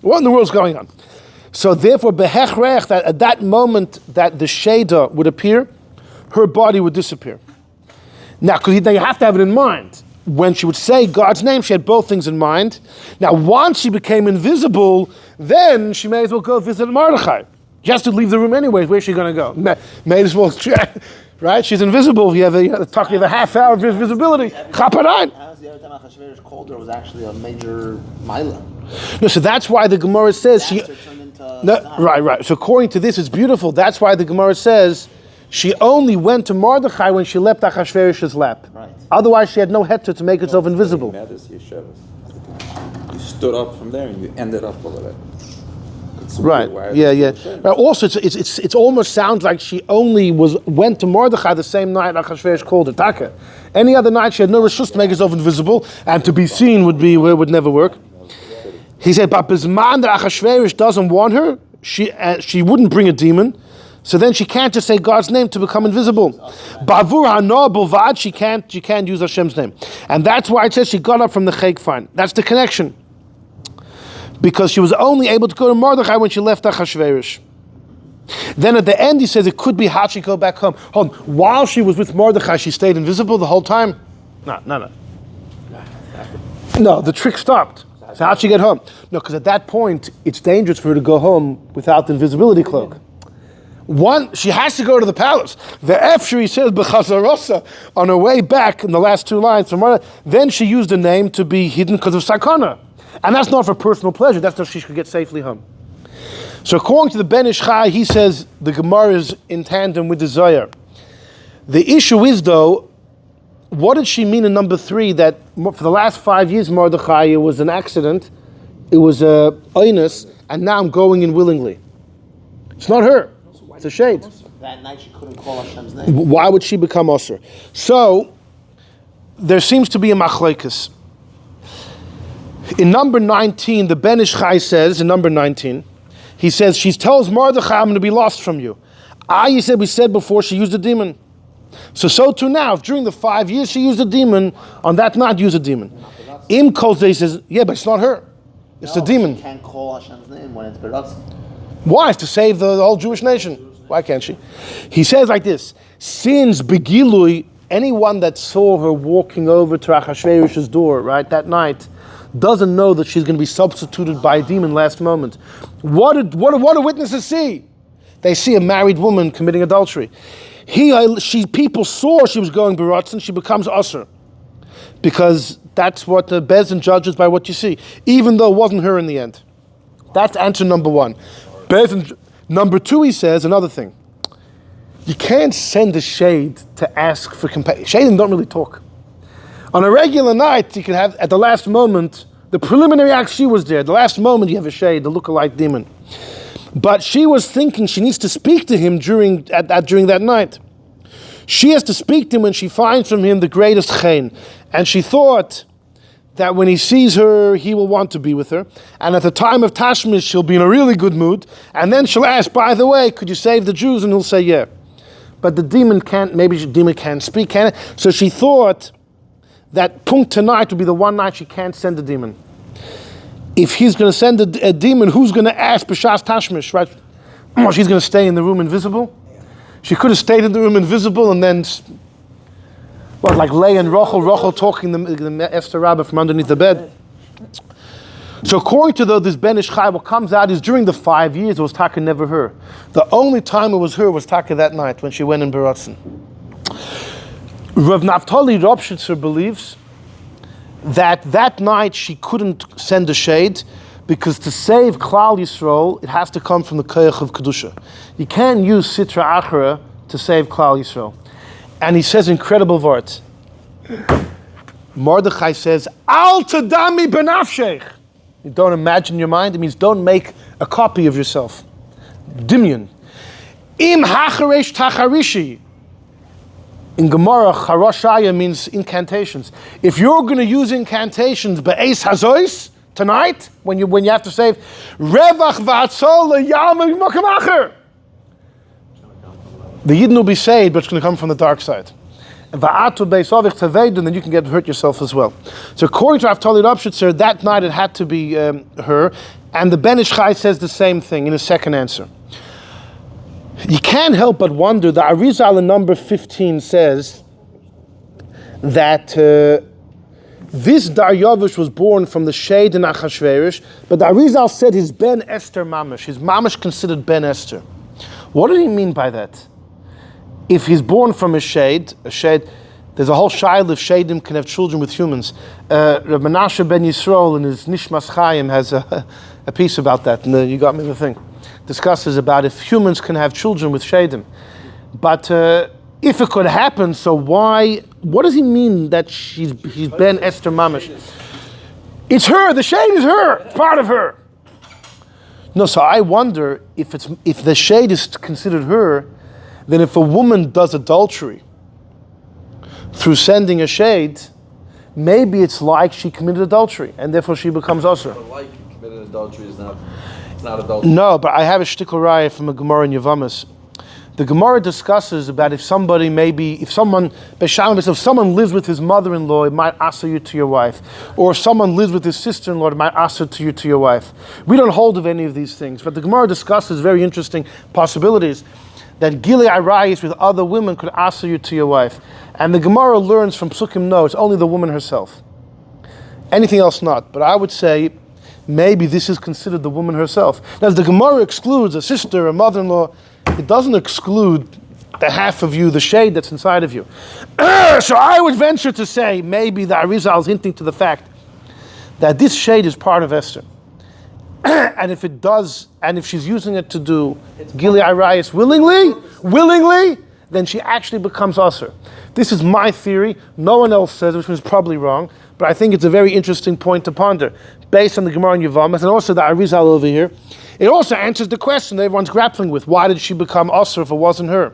what in the world's going on. So therefore, behechrech, that at that moment that the sheda would appear, her body would disappear. Now, because you have to have it in mind. When she would say God's name, she had both things in mind. Now, once she became invisible, then she may as well go visit Mordechai. She has to leave the room anyways. Where's she going to go? May as well, right? She's invisible. You have a half hour of visibility. Chaparayim. How was the other time Achashverosh called her was actually a major mila? No, so that's why the Gemara says she. Turned into Right. So according to this, it's beautiful. That's why the Gemara says she only went to Mordechai when she left Achashverosh's lap. Right. Otherwise, she had no heter to make herself invisible. You stood up from there and you ended up over there. Right. Yeah. Also, it almost sounds like she only went to Mordechai the same night Achashverosh called her Taka. Any other night she had no reshus to make herself invisible, and to be seen would never work. He said, but Bisman that Achashverosh doesn't want her, she wouldn't bring a demon. So then she can't just say God's name to become invisible. Bavur hano bulvad, she can't use Hashem's name. And that's why it says she got up from the chayk fine. That's the connection. Because she was only able to go to Mordechai when she left Achashverosh. Then at the end he says it could be how she go back home. Hold on. While she was with Mordechai, she stayed invisible the whole time? No. No, the trick stopped. So how'd she get home? No, because at that point it's dangerous for her to go home without the invisibility cloak. She has to go to the palace. The Efshri says b'chazarosa on her way back in the last two lines from her. Then she used the name to be hidden because of sakana, and that's not for personal pleasure. That's so she could get safely home. So according to the Ben Ish Chai, he says the Gemara is in tandem with the Zohar. The issue is though, what did she mean in number 3 that for the last 5 years Mordechai it was an accident, it was a oinus, and now I'm going in willingly. It's not her. It's a shade. That night she couldn't call Hashem's name. Why would she become Osir? So, there seems to be a machlekes. In number 19, the Ben Ish Chai says, in number 19, he says, she tells Mordechai, I'm going to be lost from you. We said before, she used a demon. So too now, if during the 5 years she used a demon, on that night use a demon. Im Kozei says, yeah, but it's not her. It's the demon. She can't call Hashem's name when it's Beratz. Why? It's to save the whole Jewish nation. Why can't she? He says like this, since Begilui, anyone that saw her walking over to Achashverosh's door, right, that night, doesn't know that she's going to be substituted by a demon last moment. What do witnesses see? They see a married woman committing adultery. People saw she was going Beratz and she becomes Osir. Because that's what the Bezdin judges by what you see, even though it wasn't her in the end. That's answer number 1. Number 2, he says another thing. You can't send a shade to ask for compassion. Shades don't really talk. On a regular night, you can have, at the last moment, the preliminary act, she was there. The last moment, you have a shade, the lookalike demon. But she was thinking she needs to speak to him during that night. She has to speak to him when she finds from him the greatest chen. And she thought that when he sees her, he will want to be with her. And at the time of Tashmish, she'll be in a really good mood. And then she'll ask, by the way, could you save the Jews? And he'll say, yeah. But the demon can't, maybe the demon can't speak, can it? So she thought that punkt tonight would be the one night she can't send a demon. If he's going to send a demon, who's going to ask B'shas Tashmish, right? Or she's going to stay in the room invisible? She could have stayed in the room invisible and then... like Leah and Rachel talking the Esther Rabbah from underneath the bed. So according to this Ben Ish Chai, what comes out is during the 5 years it was Taka never her. The only time it was her was Taka that night when she went in Beratzen. Rav Naftali Ropshitzer believes that night she couldn't send a shade because to save Klal Yisrael it has to come from the Koyach of Kedusha. You can't use Sitra Achra to save Klal Yisrael. And he says incredible words. Mordechai says, Al tadami benafshech. You don't imagine your mind. It means don't make a copy of yourself. Dimyon. Im hacharesh tacharishi. In Gemara, charoshaya means incantations. If you're going to use incantations, be'ez hazois, tonight, when you have to save, revach v'atzol yam makam acher. The Yidden will be saved, but it's going to come from the dark side. And then you can get hurt yourself as well. So according to Naftali Ropshitzer, that night it had to be her. And the Ben Ish Chai says the same thing in his second answer. You can't help but wonder, the Arizal in number 15 says that this Darius was born from the shade in Achashverosh, but the Arizal said his Ben Esther Mamish, his Mamish considered Ben Esther. What did he mean by that? If he's born from a shade, there's a whole shayla if shadim can have children with humans. Reb Menashe ben Yisrael in his Nishmas Chaim has a piece about that, and you got me the thing. Discusses about if humans can have children with shadim. But if it could happen, so why? What does he mean that he's Ben Esther Mamish? It's her. The shade is her. It's part of her. No, so I wonder if the shade is considered her, then if a woman does adultery through sending a shade, maybe it's like she committed adultery, and therefore she becomes usher. But like committed adultery is not, it's not adultery. No, but I have a shtickle raya from a Gemara in Yavamas. The Gemara discusses about if someone lives with his mother-in-law, it might answer you to your wife. Or if someone lives with his sister-in-law, it might answer to you to your wife. We don't hold of any of these things, but the Gemara discusses very interesting possibilities that Gilei Arayis with other women could answer you to your wife. And the Gemara learns from Psukim, no, it's only the woman herself. Anything else not. But I would say maybe this is considered the woman herself. Now, as the Gemara excludes a sister, a mother-in-law, it doesn't exclude the half of you, the shade that's inside of you. So I would venture to say maybe the Arizal is hinting to the fact that this shade is part of Esther. And if it does, and if she's using it to do Gilei Arayis willingly, then she actually becomes usher. This is my theory. No one else says, which is probably wrong, but I think it's a very interesting point to ponder, based on the Gemara in Yavamas, and also the Arizal over here. It also answers the question that everyone's grappling with. Why did she become usher if it wasn't her?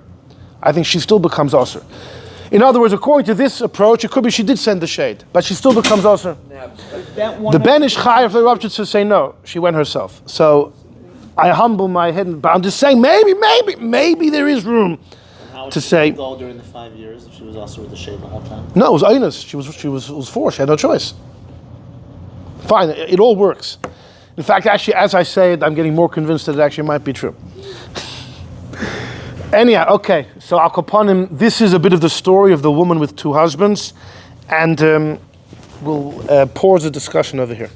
I think she still becomes usher. In other words, according to this approach, it could be she did send the shade, but she still becomes usher. The Ben Ish Chai of the Rav should say no, she went herself. So I humble my head, but I'm just saying maybe there is room to say. Go during the 5 years if she was also with the shade the whole time. No, it was Einus. She was forced. She had no choice. Fine, it all works. In fact, actually, as I say it, I'm getting more convinced that it actually might be true. Anyhow, okay, so Al Kapanim, this is a bit of the story of the woman with two husbands, and we'll pause the discussion over here.